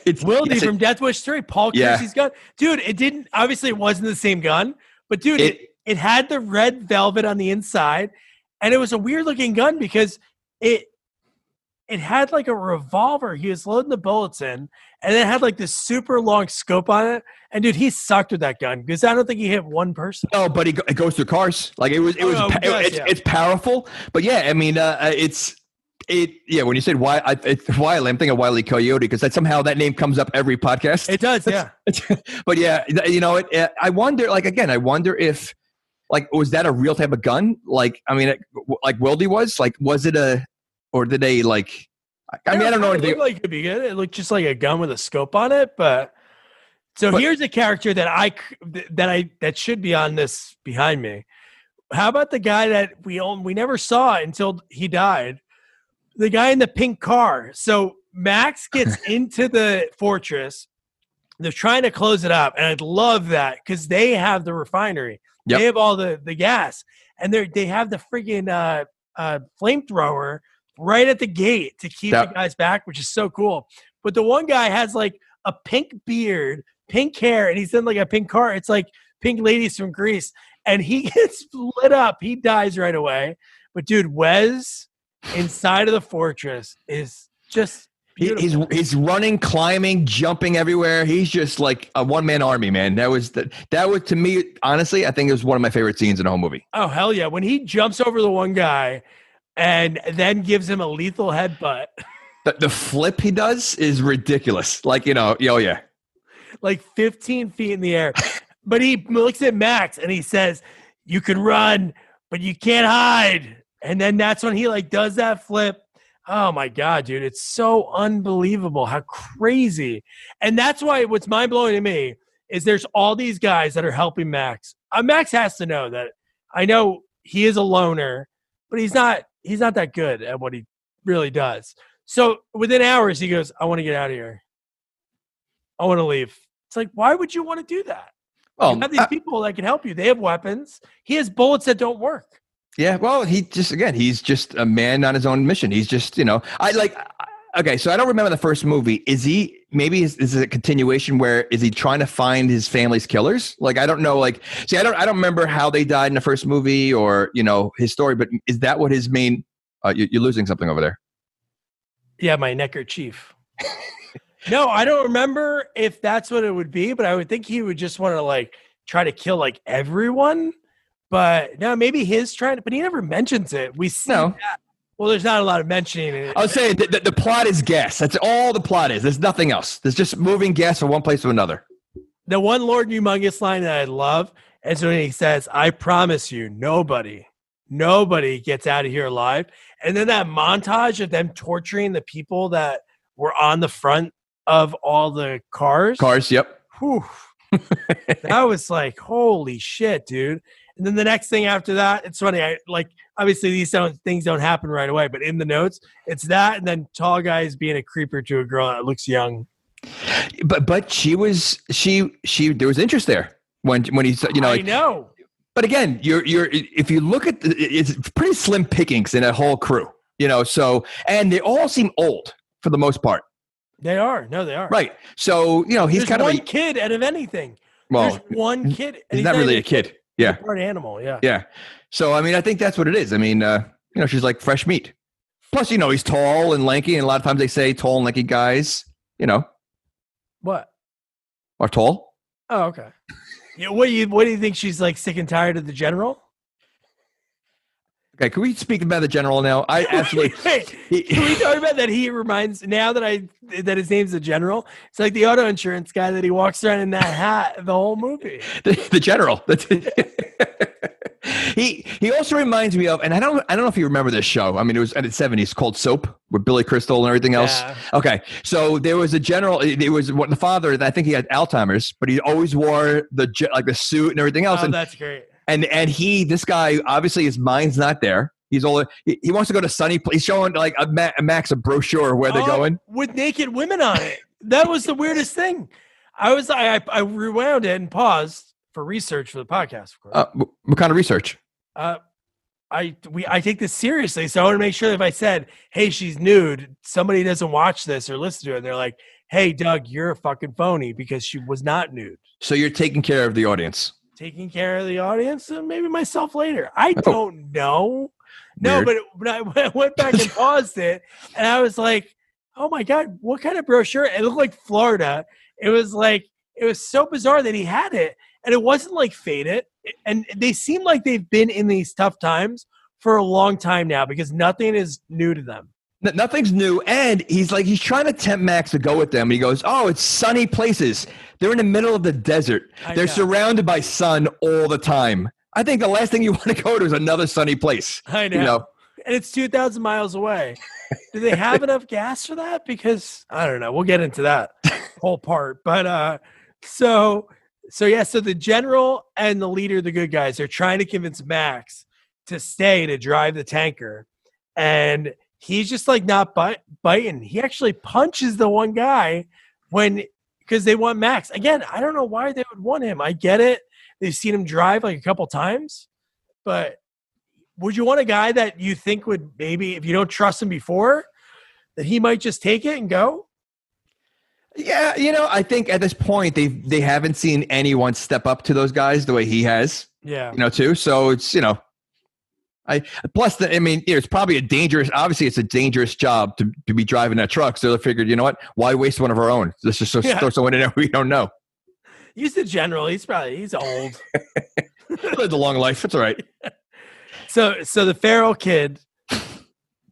It's Wildy from Death Wish 3. Paul Kersey's gun. Dude, it wasn't the same gun, but dude, it had the red velvet on the inside, and it was a weird looking gun because it had like a revolver. He was loading the bullets in, and it had like this super long scope on it. And dude, he sucked with that gun because I don't think he hit one person. No, but it goes through cars. Like it's powerful. But yeah, I mean, when you said why, it's Wiley, I'm thinking of Wile E. Coyote because somehow that name comes up every podcast. It does, yeah. But yeah, you know, I wonder if, like, was that a real type of gun? Like, I mean, like Wildy was? Like, was it or did they, like, I don't know. It looked like it could be good. It looked just like a gun with a scope on it, but here's a character that should be on this behind me. How about the guy that we never saw until he died? The guy in the pink car. So Max gets into the fortress. They're trying to close it up. And I'd love that because they have the refinery. Yep. They have all the gas. And they have the freaking flamethrower right at the gate to keep the guys back, which is so cool. But the one guy has like a pink beard, pink hair, and he's in like a pink car. It's like Pink Ladies from Greece. And he gets lit up. He dies right away. But dude, Wes inside of the fortress is just beautiful. He's running, climbing, jumping everywhere. He's just like a one-man army, man. That was to me, honestly, I think it was one of my favorite scenes in the whole movie. Oh hell yeah. When he jumps over the one guy and then gives him a lethal headbutt. The flip he does is ridiculous. Like, you know, oh yeah. Like 15 feet in the air. But he looks at Max and he says, "You can run, but you can't hide." And then that's when he like does that flip. Oh my God, dude. It's so unbelievable how crazy. And that's why what's mind blowing to me is there's all these guys that are helping Max. Max has to know that I know he is a loner, but he's not that good at what he really does. So within hours, he goes, I want to get out of here. I want to leave. It's like, why would you want to do that? You have these people that can help you. They have weapons. He has bullets that don't work. Yeah, well, he's just a man on his own mission. He's just, okay, so I don't remember the first movie. Is it a continuation where is he trying to find his family's killers? Like, I don't know, I don't remember how they died in the first movie or, his story, but is that what his main, you're losing something over there. Yeah, my neckerchief. No, I don't remember if that's what it would be, but I would think he would just want to try to kill everyone. But no, maybe his trying to, but he never mentions it. We see that. Well, there's not a lot of mentioning it. I was saying the plot is gas. That's all the plot is. There's nothing else. There's just moving gas from one place to another. The one Lord Humongous line that I love is when he says, I promise you, nobody gets out of here alive. And then that montage of them torturing the people that were on the front of all the cars. Yep. Whew. That was like, holy shit, dude. And then the next thing after that, it's funny. Obviously these things don't happen right away, but in the notes, it's that, and then tall guys being a creeper to a girl that looks young. But there was interest there when he I know. But again, if you look at it's pretty slim pickings in that whole crew, So and they all seem old for the most part. They are. No, they are. Right. So, he's kind of one kid out of anything. Well, there's one kid. And he's not really a kid. Yeah. He's a part animal. Yeah. Yeah. So, I think that's what it is. She's like fresh meat. Plus, he's tall and lanky. And a lot of times they say tall and lanky guys, What? Are tall. Oh, okay. Yeah. What do you think? She's sick and tired of the general? Okay, can we speak about the general now? I absolutely. Can we talk about that? He reminds now that his name's the general. It's like the auto insurance guy that he walks around in that hat the whole movie. The general. He also reminds me of, and I don't know if you remember this show. It was in the 70s called Soap with Billy Crystal and everything else. Yeah. Okay, so there was a general. It was the father. I think he had Alzheimer's, but he always wore the suit and everything else. Oh, and that's great. And this guy, obviously his mind's not there. He wants to go to sunny place. He's showing Max a brochure of where they're going. With naked women on it. That was the weirdest thing. I rewound it and paused for research for the podcast, of course. What kind of research? I take this seriously. So I want to make sure that if I said, hey, she's nude, somebody doesn't watch this or listen to it. And they're like, hey, Doug, you're a fucking phony because she was not nude. So you're taking care of the audience. Taking care of the audience and maybe myself later. I don't know. Weird. No, but I went back and paused it and I was like, oh my God, what kind of brochure? It looked like Florida. It was so bizarre that he had it and it wasn't faded. And they seem like they've been in these tough times for a long time now because nothing is new to them. Nothing's new. And he's trying to tempt Max to go with them. And he goes, oh, it's sunny places. They're in the middle of the desert. They're surrounded by sun all the time. I think the last thing you want to go to is another sunny place. I know. And it's 2,000 miles away. Do they have enough gas for that? Because I don't know. We'll get into that whole part. But so the general and the leader, the good guys, are trying to convince Max to stay to drive the tanker. And he's just not biting. He actually punches the one guy because they want Max. Again, I don't know why they would want him. I get it. They've seen him drive a couple times, but would you want a guy that you think would maybe, if you don't trust him before, that he might just take it and go? Yeah, I think at this point they haven't seen anyone step up to those guys the way he has. Yeah. Too. So it's it's probably obviously it's a dangerous job to be driving that truck. So they figured, you know what? Why waste one of our own? Let's just throw someone in there we don't know. He's the general. He's old. Lived a long life. It's all right. So the feral kid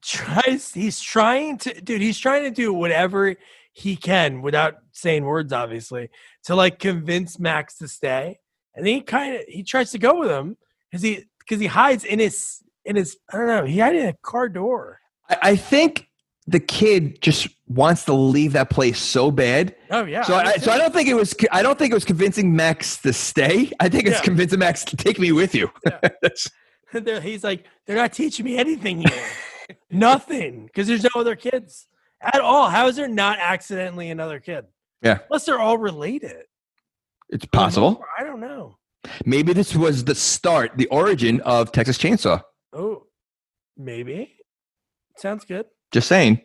he's trying to do whatever he can without saying words, obviously, to convince Max to stay. And then he tries to go with him because he hides in his, I don't know, he hid in a car door. I think the kid just wants to leave that place so bad. Oh yeah. So I don't think it was. I don't think it was convincing Max to stay. I think it's convincing Max to take me with you. Yeah. He's like, they're not teaching me anything here. Nothing, because there's no other kids at all. How is there not accidentally another kid? Yeah. Unless they're all related. It's possible. I don't know. Maybe this was the origin of Texas Chainsaw. Oh, maybe. Sounds good. Just saying.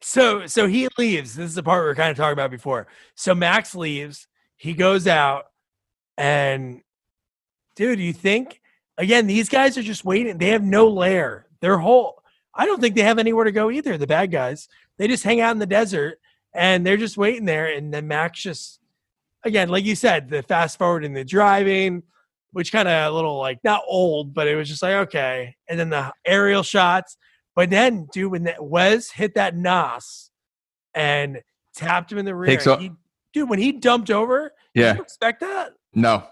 So he leaves. This is the part we were kind of talking about before. So Max leaves. He goes out, and dude, you think again? These guys are just waiting. They have no lair. I don't think they have anywhere to go either. The bad guys. They just hang out in the desert, and they're just waiting there. And then Max just, again, like you said, the fast forward in the driving, which kind of a little like not old, but it was just like, okay. And then the aerial shots. But then, dude, when Wes hit that nos and tapped him in the rear, when he dumped over, did you expect that? No.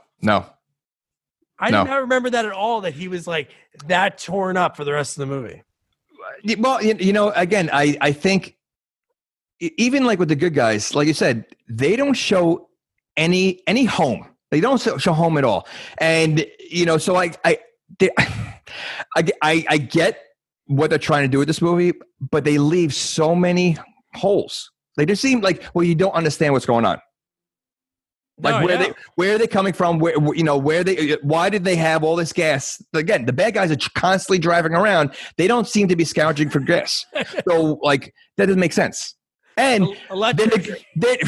I did not remember that at all, that he was like that torn up for the rest of the movie. Well, again, I think even like with the good guys, like you said, they don't show any home. They don't show home at all. And, so I get what they're trying to do with this movie, but they leave so many holes. They just seem like, well, you don't understand what's going on. Like where are they coming from? Why did they have all this gas? Again, the bad guys are constantly driving around. They don't seem to be scourging for gas. So like, that doesn't make sense. And electric.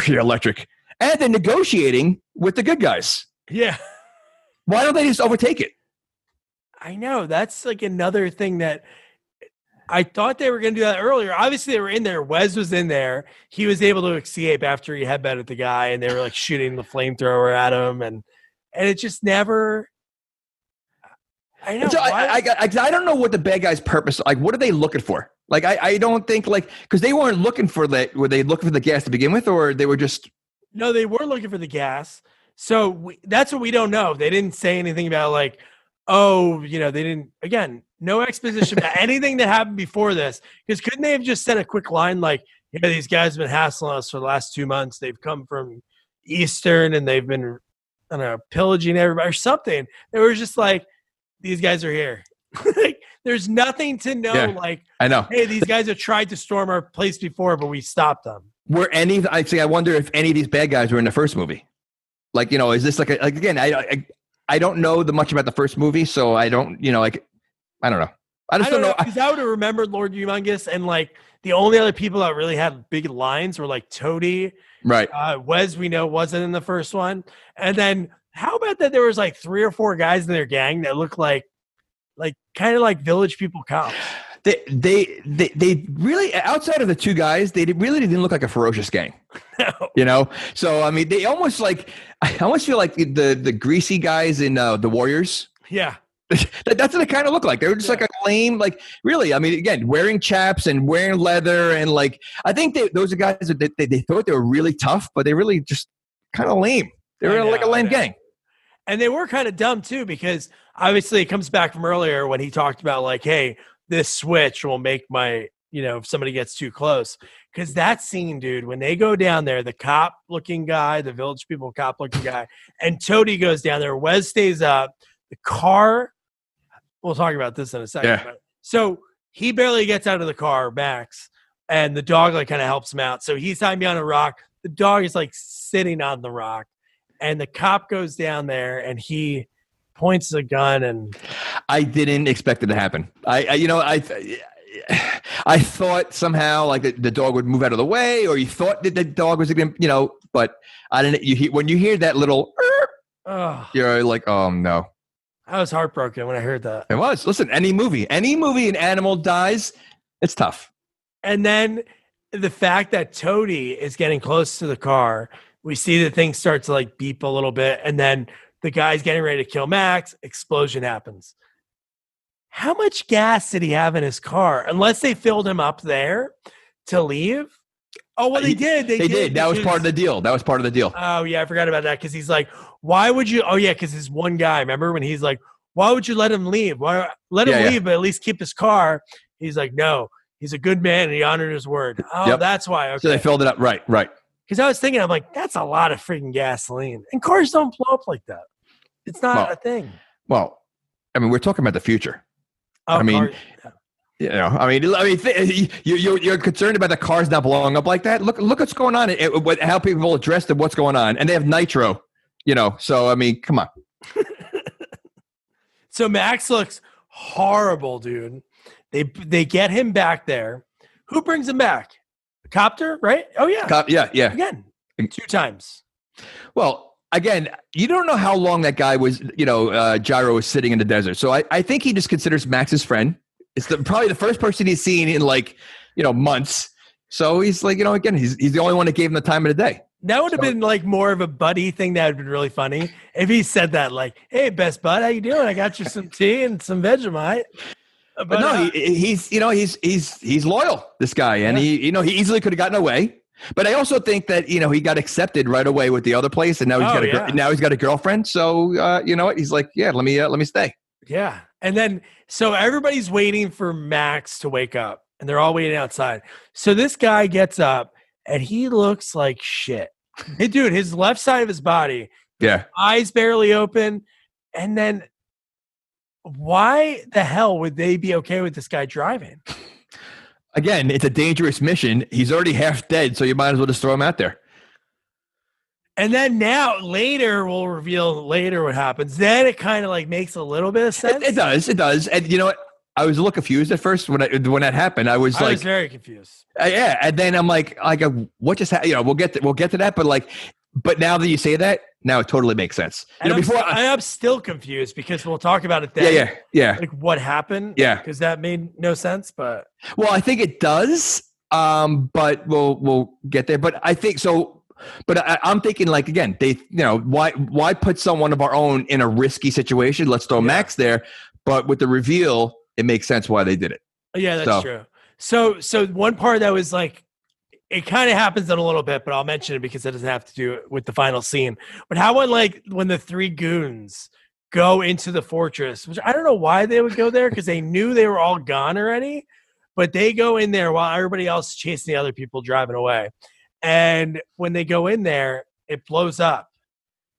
Electric. And they're negotiating with the good guys. Yeah. Why don't they just overtake it? I know. That's like another thing that I thought they were going to do that earlier. Obviously, they were in there. Wes was in there. He was able to escape after he headbutted the guy, and they were like shooting the flamethrower at him, and it just never. I know. So I don't know what the bad guys' purpose. Like, what are they looking for? Like, I don't think because they weren't looking for that. Were they looking for the gas to begin with, or they were just? No, they were looking for the gas. So that's what we don't know. They didn't say anything about like, they didn't. Again, no exposition about anything that happened before this. Because couldn't they have just said a quick line like, these guys have been hassling us for the last 2 months. They've come from Eastern and they've been, I don't know, pillaging everybody or something. They were just like, these guys are here. Like, there's nothing to know. Yeah, like, I know. Hey, these guys have tried to storm our place before, but we stopped them. I wonder if any of these bad guys were in the first movie. Like, is this like again, I don't know much about the first movie, so I don't, I don't know. I don't know. Because I would have remembered Lord Humongous, and like the only other people that really had big lines were like Toady. Right. Wes, we know, wasn't in the first one. And then how about that there was like 3 or 4 guys in their gang that looked like kind of like Village People cops. They really, outside of the 2 guys, they really didn't look like a ferocious gang. No. So I mean, they almost like, I almost feel like the greasy guys in the Warriors. Yeah. That's what they kind of look like. They were just like a lame, like really. I mean, again, wearing chaps and wearing leather, and like I think those are guys that they thought they were really tough, but they really just kind of lame. They were like a lame gang. And they were kind of dumb too, because obviously it comes back from earlier when he talked about like, hey, this switch will make my, if somebody gets too close. Because that scene, dude, when they go down there, the cop-looking guy, the Village People cop-looking guy, and Toady goes down there, Wes stays up, the car, we'll talk about this in a second. Yeah. But, so he barely gets out of the car, Max, and the dog like kind of helps him out. So he's hiding behind a rock. The dog is like sitting on the rock, and the cop goes down there, and he points a gun, and I didn't expect it to happen. I thought somehow like the dog would move out of the way, or you thought that the dog was going to, but I didn't. When you hear that little, you're like, oh no. I was heartbroken when I heard that. It was. Listen, any movie, an animal dies, it's tough. And then the fact that Toady is getting close to the car, we see the thing start to like beep a little bit, and then the guy's getting ready to kill Max. Explosion happens. How much gas did he have in his car? Unless they filled him up there to leave. Oh, well, they did. They did. That was part of the deal. Oh, yeah. I forgot about that. Because he's like, why would you? Oh, yeah. Because this one guy, remember when he's like, why would you let him leave? Why let him leave, but at least keep his car? He's like, no, he's a good man and he honored his word. Oh, that's why. Okay. So they filled it up. Right. Because I was thinking, I'm like, that's a lot of freaking gasoline. And cars don't blow up like that. It's not a thing. Well, I mean, we're talking about the future. Oh, I mean, you're concerned about the cars not blowing up like that. Look what's going on. How people address what's going on, and they have nitro. So I mean, come on. So Max looks horrible, dude. They get him back there. Who brings him back? A copter, right? Oh yeah, yeah. Again, 2 times. Well, again, you don't know how long that guy was. Gyro was sitting in the desert. So I think he just considers Max his friend. It's probably the first person he's seen in months. So he's like, again, he's the only one that gave him the time of the day. That would have been like more of a buddy thing. That would have been really funny if he said that, like, "Hey, best bud, how you doing? I got you some tea and some Vegemite." But no, he's loyal, this guy, and he easily could have gotten away. But I also think that he got accepted right away with the other place, and now he's got a girlfriend. So you know what? He's like, yeah, let me stay. Yeah, and then so everybody's waiting for Max to wake up, and they're all waiting outside. So this guy gets up. And he looks like shit. Hey, dude, his left side of his body, eyes barely open. And then why the hell would they be okay with this guy driving? Again, it's a dangerous mission. He's already half dead, so you might as well just throw him out there. And then we'll reveal what happens. Then it kind of like makes a little bit of sense. It does. And you know what? I was a little confused at first when that happened. I was very confused. And then I'm like, what just happened? We'll get to that, but now that you say that, now it totally makes sense. And I'm still confused because we'll talk about it then. Yeah. Like what happened? Yeah, because that made no sense. But I think it does. But we'll get there. But I think so. But I'm thinking like again, they why put someone of our own in a risky situation? Let's throw Max there. But with the reveal, it makes sense why they did it. Yeah, that's true. So one part that was like, it kind of happens in a little bit, but I'll mention it because it doesn't have to do it with the final scene. But how when the 3 goons go into the fortress, which I don't know why they would go there because they knew they were all gone already, but they go in there while everybody else is chasing the other people driving away. And when they go in there, it blows up.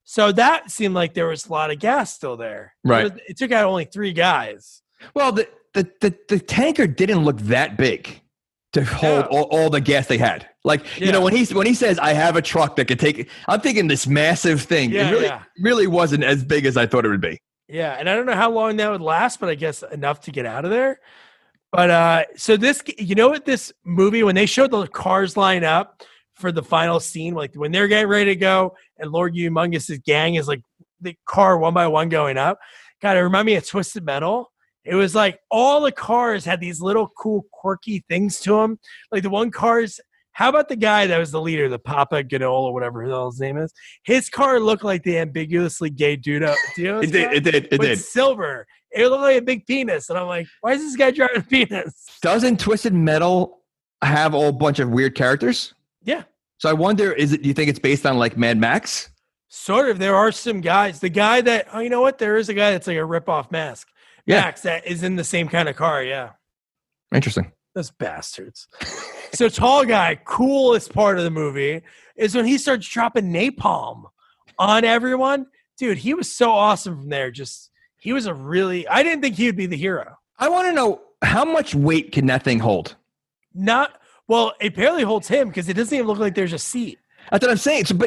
So that seemed like there was a lot of gas still there. Right. It took out only 3 guys. Well, the tanker didn't look that big to hold all the gas they had. Like, when he says, I have a truck that could take, I'm thinking this massive thing. It really wasn't as big as I thought it would be. Yeah. And I don't know how long that would last, but I guess enough to get out of there. But so this, what this movie, when they showed the cars line up for the final scene, like when they're getting ready to go and Lord Humongous' gang is like the car one by one going up. God, it reminded me of Twisted Metal. It was like all the cars had these little cool, quirky things to them. Like the one car's, how about the guy that was the leader, the Papa Ganol or whatever his name is? His car looked like the ambiguously gay dude. It did. Silver. It looked like a big penis. And I'm like, why is this guy driving a penis? Doesn't Twisted Metal have a whole bunch of weird characters? Yeah. So I wonder, do you think it's based on like Mad Max? Sort of. There are some guys. The guy that, you know what? There is a guy that's like a rip-off Max. Max that is in the same kind of car. Yeah. Interesting. Those bastards. So tall guy, coolest part of the movie is when he starts dropping napalm on everyone. Dude, he was so awesome from there. I didn't think he would be the hero. I want to know how much weight can that thing hold? It barely holds him because it doesn't even look like there's a seat. That's what I'm saying. So,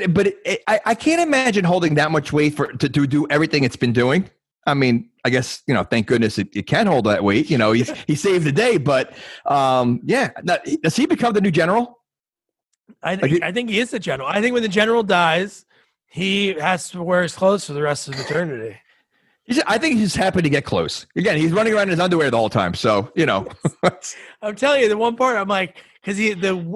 I can't imagine holding that much weight to do everything it's been doing. I mean, I guess, thank goodness it can hold that weight. He saved the day, but does he become the new general? I think he is the general. I think when the general dies, he has to wear his clothes for the rest of eternity. I think he's happy to get close. Again, he's running around in his underwear the whole time. So, I'm telling you, the one part I'm like, because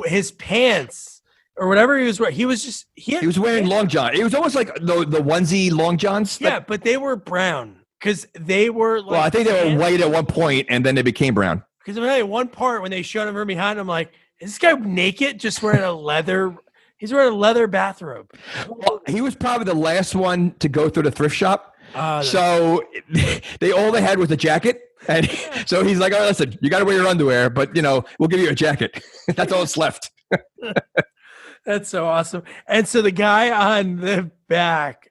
his pants or whatever he was wearing, he was wearing long john. It was almost like the onesie long johns. Yeah, but they were brown because they were like. Well, I think they were white at one point and then they became brown. Because at one part when they showed him from behind, I'm like, is this guy naked just wearing a leather? He's wearing a leather bathrobe. Well, he was probably the last one to go through the thrift shop. So they had was a jacket. And so he's like, "Oh, listen, you got to wear your underwear, but we'll give you a jacket." That's all that's left. That's so awesome. And so the guy on the back,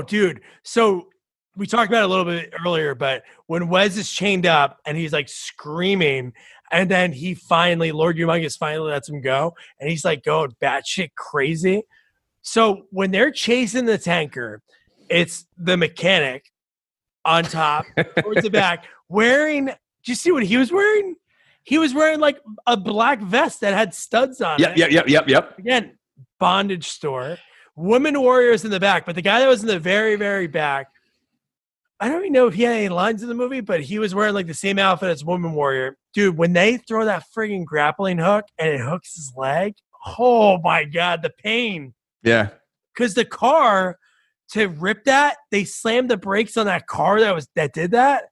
dude. So we talked about it a little bit earlier, but when Wes is chained up and he's like screaming, and then Lord Humongous finally lets him go, and he's like going batshit crazy. So when they're chasing the tanker, it's the mechanic on top towards the back wearing, do you see what he was wearing? He was wearing like a black vest that had studs on it. Yep. Again, bondage store. Women warriors in the back, but the guy that was in the very, very back, I don't even know if he had any lines in the movie, but he was wearing like the same outfit as Woman Warrior. Dude, when they throw that frigging grappling hook and it hooks his leg, oh my God, the pain. Yeah. Because the car, to rip that, they slammed the brakes on that car that did that.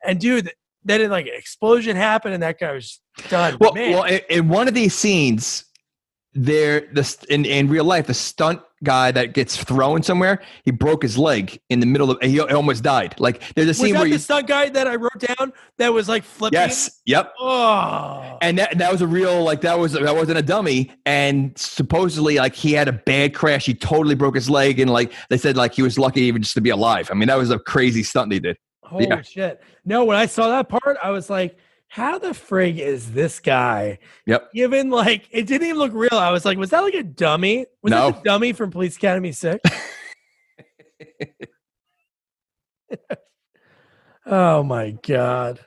And dude, then an explosion happened and that guy was done. Well, in one of these scenes, in real life, the stunt guy that gets thrown somewhere, he broke his leg in the middle of. He almost died. Like there's a scene where the stunt guy that I wrote down that was like flipping. Yes. Yep. Oh. And that was a real that wasn't a dummy. And supposedly he had a bad crash. He totally broke his leg, and they said he was lucky even just to be alive. I mean, that was a crazy stunt they did. Holy shit! No, when I saw that part, I was like, how the frig is this guy? Yep. Given it didn't even look real. I was like, was that a dummy? Was that the dummy from Police Academy 6? Oh my God.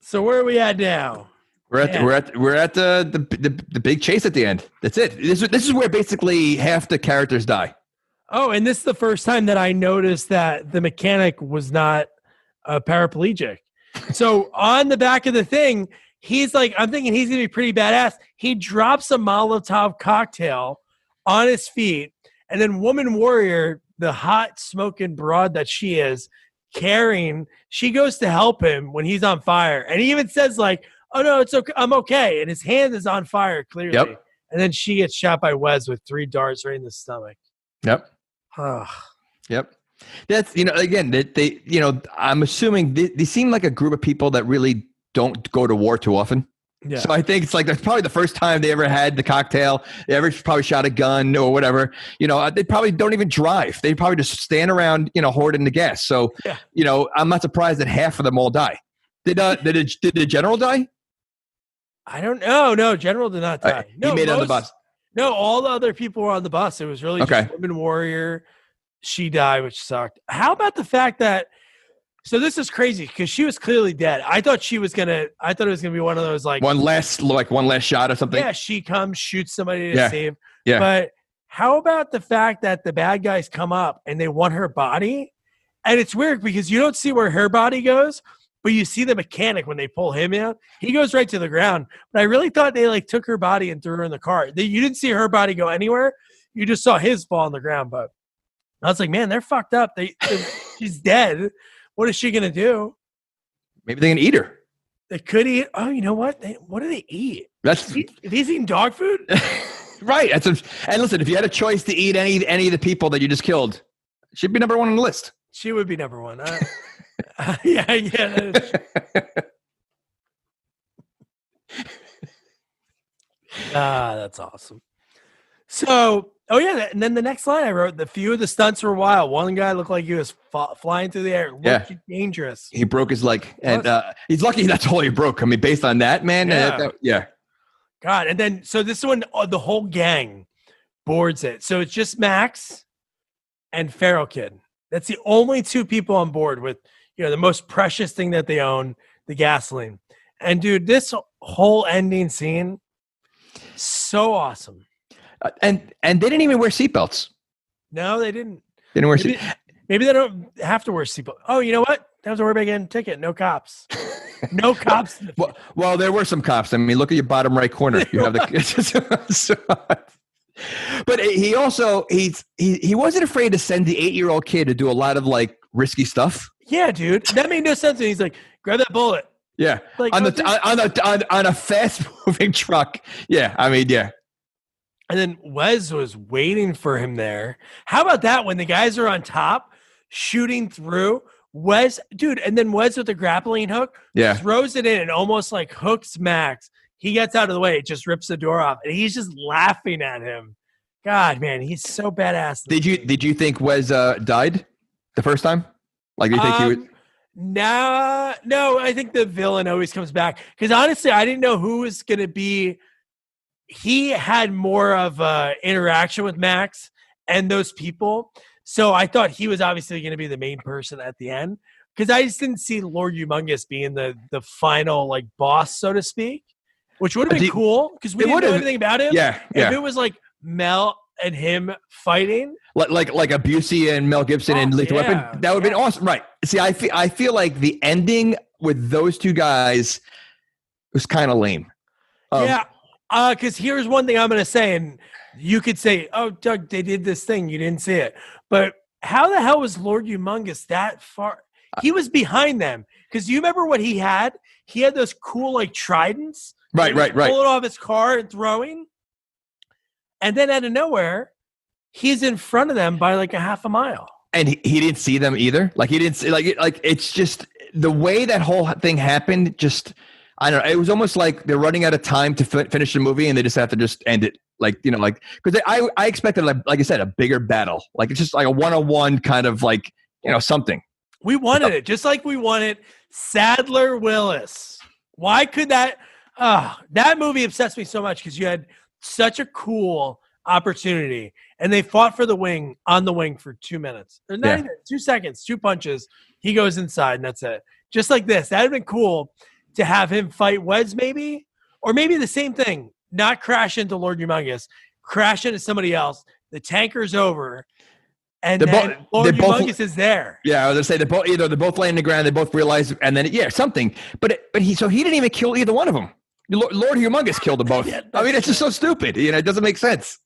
So where are we at now? We're at the big chase at the end. That's it. This is where basically half the characters die. Oh, and this is the first time that I noticed that the mechanic was not a paraplegic. So on the back of the thing, I'm thinking he's going to be pretty badass. He drops a Molotov cocktail on his feet, and then Woman Warrior, the hot smoking broad that she is, she goes to help him when he's on fire. And he even says oh no, it's okay. I'm okay. And his hand is on fire clearly. Yep. And then she gets shot by Wes with 3 darts right in the stomach. Yep. Yep. That's, again, they I'm assuming they seem like a group of people that really don't go to war too often. Yeah. So I think it's that's probably the first time they ever had the cocktail. They ever probably shot a gun or whatever. They probably don't even drive. They probably just stand around, hoarding the gas. So, I'm not surprised that half of them all die. Did the general die? I don't know. No, General did not die. No, he made it on the bus. No, all the other people were on the bus. It was really just Woman Warrior. She died, which sucked. How about the fact that, so this is crazy because she was clearly dead. I thought it was going to be one of those one last shot or something. Yeah, she comes, shoots somebody to save. Yeah. But how about the fact that the bad guys come up and they want her body? And it's weird because you don't see where her body goes, but you see the mechanic when they pull him out. He goes right to the ground. But I really thought they took her body and threw her in the car. You didn't see her body go anywhere. You just saw his fall on the ground. But I was like, man, they're fucked up. She's dead. What is she going to do? Maybe they can eat her. They could eat. Oh, you know what? What do they eat? If he's eating dog food? Right. And listen, if you had a choice to eat any of the people that you just killed, she'd be number 1 on the list. She would be number 1. Yeah. That's awesome. So, and then the next line I wrote, the few of the stunts were wild. One guy looked like he was flying through the air. Looked dangerous. He broke his leg. And he's lucky that's all he broke. I mean, based on that, man. Yeah. God. And then, so this one, the whole gang boards it. So it's just Max and Feral Kid. That's the only 2 people on board with, the most precious thing that they own, the gasoline. And dude, this whole ending scene, so awesome. And they didn't even wear seatbelts. No, they didn't. They didn't wear seatbelts. Maybe they don't have to wear seatbelts. Oh, you know what? Don't have to worry about getting a ticket. No cops. No cops. Well, there were some cops. I mean, look at your bottom right corner. You have the. But he also he wasn't afraid to send the 8-year-old kid to do a lot of risky stuff. Yeah, dude, that made no sense. And he's like, grab that bullet. Yeah, on a fast moving truck. Yeah, I mean, yeah. And then Wes was waiting for him there. How about that? When the guys are on top, shooting through. Wes, dude, and then Wes with the grappling hook throws it in and almost like hooks Max. He gets out of the way, it just rips the door off, and he's just laughing at him. God, man, he's so badass. Did you think Wes died the first time? Like, do you think he would? No, I think the villain always comes back. Because honestly, I didn't know who was going to be. He had more of an interaction with Max and those people. So I thought he was obviously going to be the main person at the end. Because I just didn't see Lord Humongous being the final like boss, so to speak. Which would have been cool. Because we didn't know anything about him. Yeah. If it was like Mel and him fighting. Like a Busey and Mel Gibson and Lethal Weapon. That would have been awesome. Right. See, I feel like the ending with those two guys was kind of lame. Because here's one thing I'm going to say, and you could say, oh, Doug, they did this thing. You didn't see it. But how the hell was Lord Humongous that far? He was behind them. Because you remember what he had? He had those cool, like, tridents. Right. Pulling off his car and throwing. And then out of nowhere, he's in front of them by like a half a mile. And he didn't see them either. Like he didn't see, like it's just the way that whole thing happened. Just, I don't know. It was almost like they're running out of time to finish the movie and they just have to just end it. Like, you know, like, because I expected, like I said, a bigger battle. Like it's just like a 1-on-1 kind of like, you know, something. We wanted it just like we wanted Sadler Willis. Why could that movie obsessed me so much because you had such a cool opportunity, and they fought for the wing on the wing for 2 minutes. Or not even 2 seconds, 2 punches. He goes inside, and that's it. Just like this. That'd have been cool to have him fight Wes, maybe, or maybe the same thing. Not crash into Lord Humongous, crash into somebody else. The tanker's over, and then Lord Humongous is there. Yeah, I was gonna say they're both laying on the ground. They both realize, and then something. But he didn't even kill either one of them. Lord Humongous killed them both. I mean, it's just so stupid. You know, it doesn't make sense.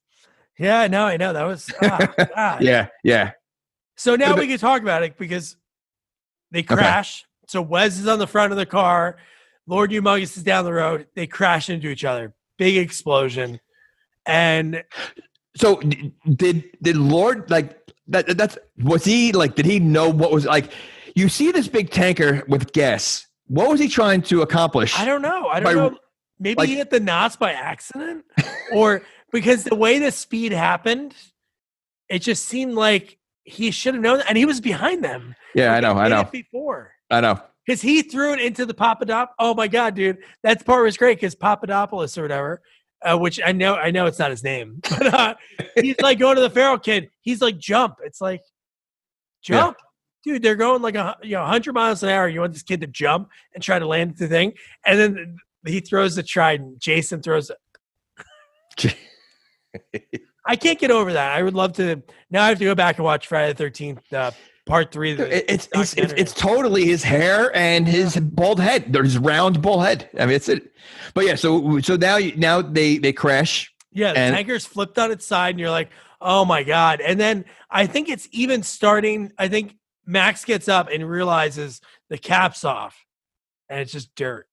Yeah, no, I know. That was Yeah. So now we can talk about it because they crash. Okay. So Wes is on the front of the car. Lord Humongous is down the road. They crash into each other. Big explosion. And so did Lord like that's was he like did he know what was like you see this big tanker with gas. What was he trying to accomplish? I don't know. Maybe he hit the knots by accident, or because the way the speed happened, it just seemed like he should have known that, and he was behind them. Yeah, I know. Before. I know. Because he threw it into the Papadopoulos. Oh my God, dude. That part was great because Papadopoulos or whatever, which I know it's not his name, but he's like going to the feral kid. He's like, jump. It's like, jump. Yeah. Dude, they're going like 100 miles an hour. You want this kid to jump and try to land the thing. And then he throws the trident. Jason throws it. I can't get over that. I would love to. Now I have to go back and watch Friday the 13th, part 3. It's totally his hair and his bald head. There's round bald head. I mean, it's it. But yeah, so now they crash. Yeah, the tanker's flipped on its side, and you're like, oh my God. And then I think it's even starting. I think Max gets up and realizes the cap's off, and it's just dirt.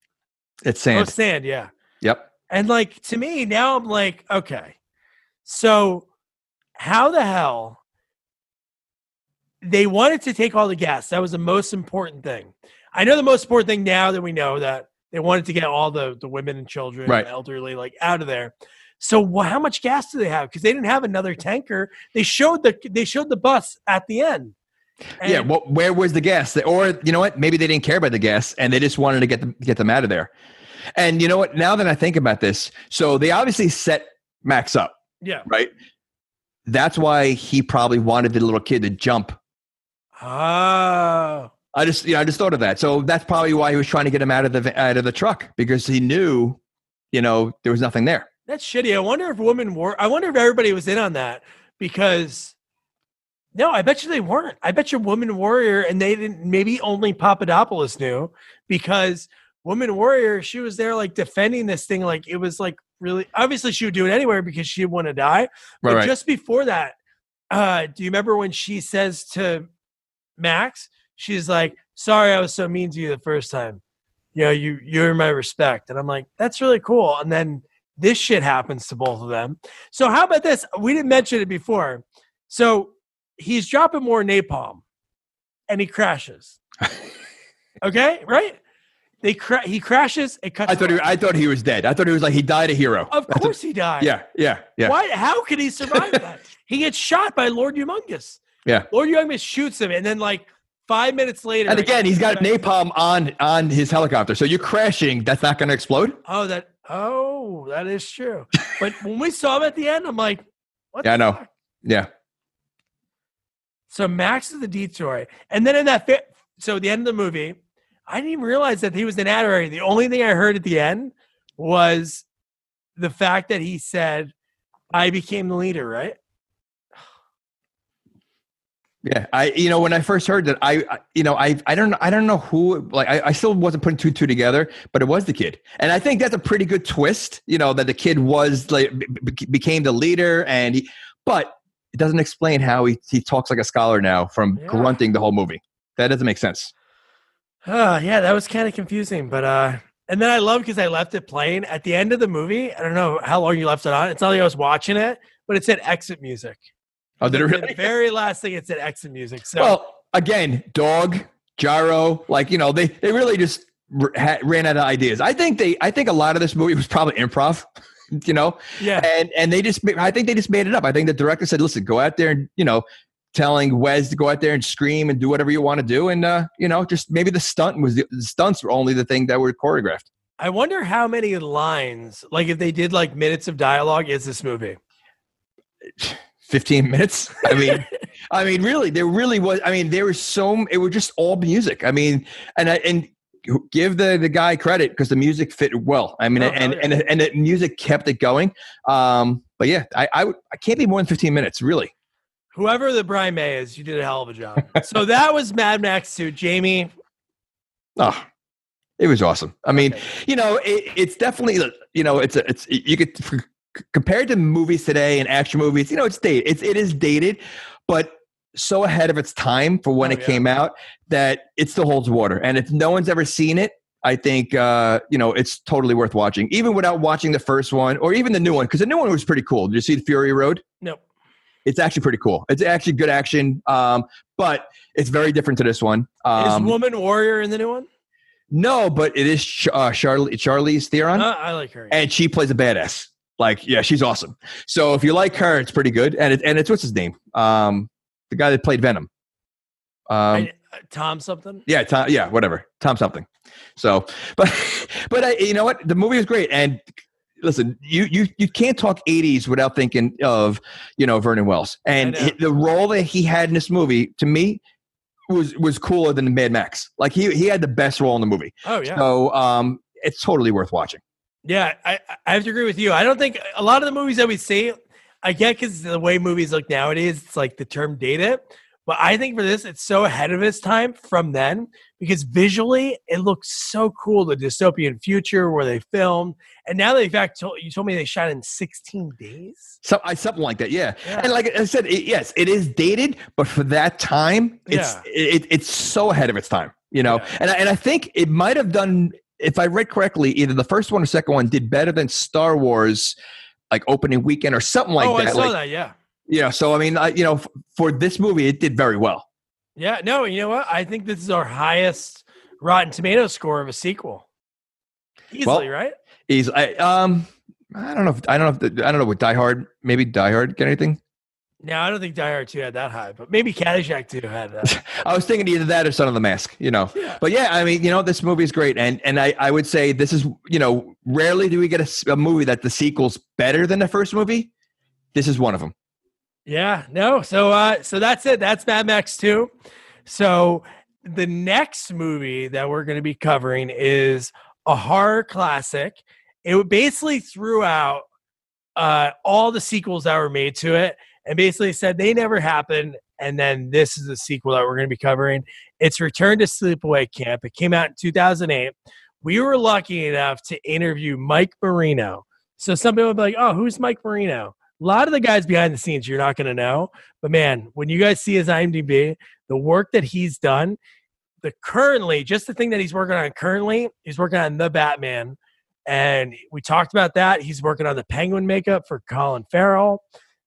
It's sand. Oh, sand, yeah. Yep. And like to me, now I'm like, okay, so how the hell they wanted to take all the gas? That was the most important thing. I know the most important thing now that we know that they wanted to get all the women and children, and elderly, like out of there. So how much gas do they have? Because they didn't have another tanker. They showed the bus at the end. And well, where was the gas? Or you know what? Maybe they didn't care about the gas, and they just wanted to get them out of there. And you know what? Now that I think about this, so they obviously set Max up. Yeah. Right. That's why he probably wanted the little kid to jump. Oh. I just thought of that. So that's probably why he was trying to get him out of the truck, because he knew, there was nothing there. That's shitty. I wonder if everybody was in on that, because no, I bet you they weren't. I bet you Woman Warrior, and they didn't, maybe only Papadopoulos knew, because Woman Warrior, she was there like defending this thing. Like it was like really, obviously she would do it anywhere because she would want to die. But just before that, do you remember when she says to Max, she's like, sorry, I was so mean to you the first time. You're my respect. And I'm like, that's really cool. And then this shit happens to both of them. So how about this? We didn't mention it before. So he's dropping more napalm. and he crashes. Okay, right? He crashes. It cuts. I thought he was dead. I thought he was like he died a hero. Of course he died. Yeah. Why? How could he survive that? He gets shot by Lord Humongous. Yeah. Lord Humongous shoots him, and then like 5 minutes later. And again, he's got napalm on his helicopter. So you're crashing. That's not going to explode. Oh, that is true. But when we saw him at the end, I'm like, what? Yeah, I know. Fuck? Yeah. So Max is the detour, and then in that so at the end of the movie, I didn't even realize that he was an narrator. The only thing I heard at the end was the fact that he said, "I became the leader." Right? Yeah, when I first heard that, I don't know who, like, I still wasn't putting two together, but it was the kid, and I think that's a pretty good twist. That the kid was like became the leader, but it doesn't explain how he talks like a scholar now from grunting the whole movie. That doesn't make sense. Yeah, that was kind of confusing, but and then I love because I left it playing at the end of the movie. I don't know how long you left it on. It's not like I was watching it, but it said exit music. Oh, did it really? The very last thing it said exit music. So, well, again, dog, gyro, like, they really just ran out of ideas. I think a lot of this movie was probably improv, Yeah. And I think they just made it up. I think the director said, listen, go out there and, telling Wes to go out there and scream and do whatever you want to do. And, just maybe the stunts were only the thing that were choreographed. I wonder how many lines, like if they did like minutes of dialogue, is this movie? 15 minutes. I mean, really, there really was. I mean, there was it was just all music. I mean, and give the guy credit because the music fit well. I mean, and the music kept it going. But yeah, I can't be more than 15 minutes, really. Whoever the Brian May is, you did a hell of a job. So that was Mad Max 2. Jamie. Oh, it was awesome. I mean, it's definitely, it's you could. Compared to movies today and action movies, it's dated. It is dated, but so ahead of its time for when it came out that it still holds water. And if no one's ever seen it, I think it's totally worth watching, even without watching the first one or even the new one, because the new one was pretty cool. Did you see the Fury Road? Nope. It's actually pretty cool. It's actually good action, but it's very different to this one. Is Woman Warrior in the new one? No, but it is Charlize Theron. I like her, and she plays a badass. Like, yeah, she's awesome. So if you like her, it's pretty good. And it's what's his name? The guy that played Venom. Tom something? Yeah, Tom. Yeah, whatever. Tom something. So, but you know what? The movie was great. And listen, you can't talk 80s without thinking of Vernon Wells. And the role that he had in this movie, to me, was cooler than Mad Max. Like he had the best role in the movie. Oh yeah. So it's totally worth watching. Yeah, I have to agree with you. I don't think a lot of the movies that we see, I get because the way movies look nowadays, it's like the term dated. But I think for this, it's so ahead of its time from then because visually it looks so cool. The dystopian future where they filmed. And now you told me they shot in 16 days. Something like that, yeah. And like I said, yes, it is dated, but for that time, it's so ahead of its time, And I think it might have done, if I read correctly, either the first one or second one did better than Star Wars, like opening weekend or something like that. I saw that, yeah. Yeah, so I mean, for this movie, it did very well. Yeah, no, you know what? I think this is our highest Rotten Tomatoes score of a sequel. Easily, right? I don't know with Die Hard. Maybe Die Hard get anything? No, I don't think Die Hard 2 had that high, but maybe Caddyshack 2 had that. I was thinking either that or Son of the Mask, Yeah. But yeah, I mean, this movie is great. And I would say this is, rarely do we get a movie that the sequel's better than the first movie. This is one of them. Yeah, no. So that's it. That's Mad Max 2. So the next movie that we're going to be covering is a horror classic. It basically threw out all the sequels that were made to it and basically said they never happened. And then this is the sequel that we're going to be covering. It's Return to Sleepaway Camp. It came out in 2008. We were lucky enough to interview Mike Marino. So some people would be like, oh, who's Mike Marino? A lot of the guys behind the scenes you're not going to know. But, man, when you guys see his IMDb, the work that he's done, just the thing that he's working on currently, he's working on The Batman. And we talked about that. He's working on the Penguin makeup for Colin Farrell.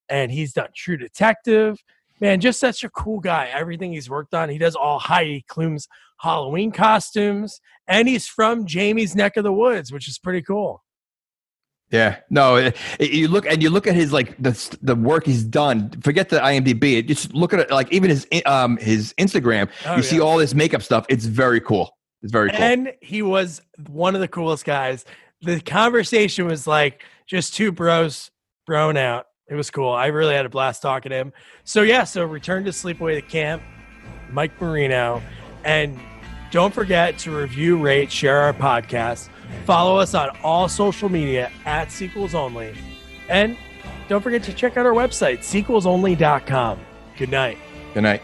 And he's done True Detective. Man, just such a cool guy. Everything he's worked on, he does all Heidi Klum's Halloween costumes, and he's from Jamie's neck of the woods, which is pretty cool. Yeah, no, you look at his like the work he's done. Forget the IMDb. Just look at it, like even his Instagram. You see all this makeup stuff. It's very cool. It's very cool. And he was one of the coolest guys. The conversation was like just two bros thrown out. It was cool. I really had a blast talking to him. So return to Sleepaway Camp, Mike Marino, and don't forget to review, rate, share our podcast. Follow us on all social media at Sequels Only. And don't forget to check out our website, sequelsonly.com. Good night. Good night.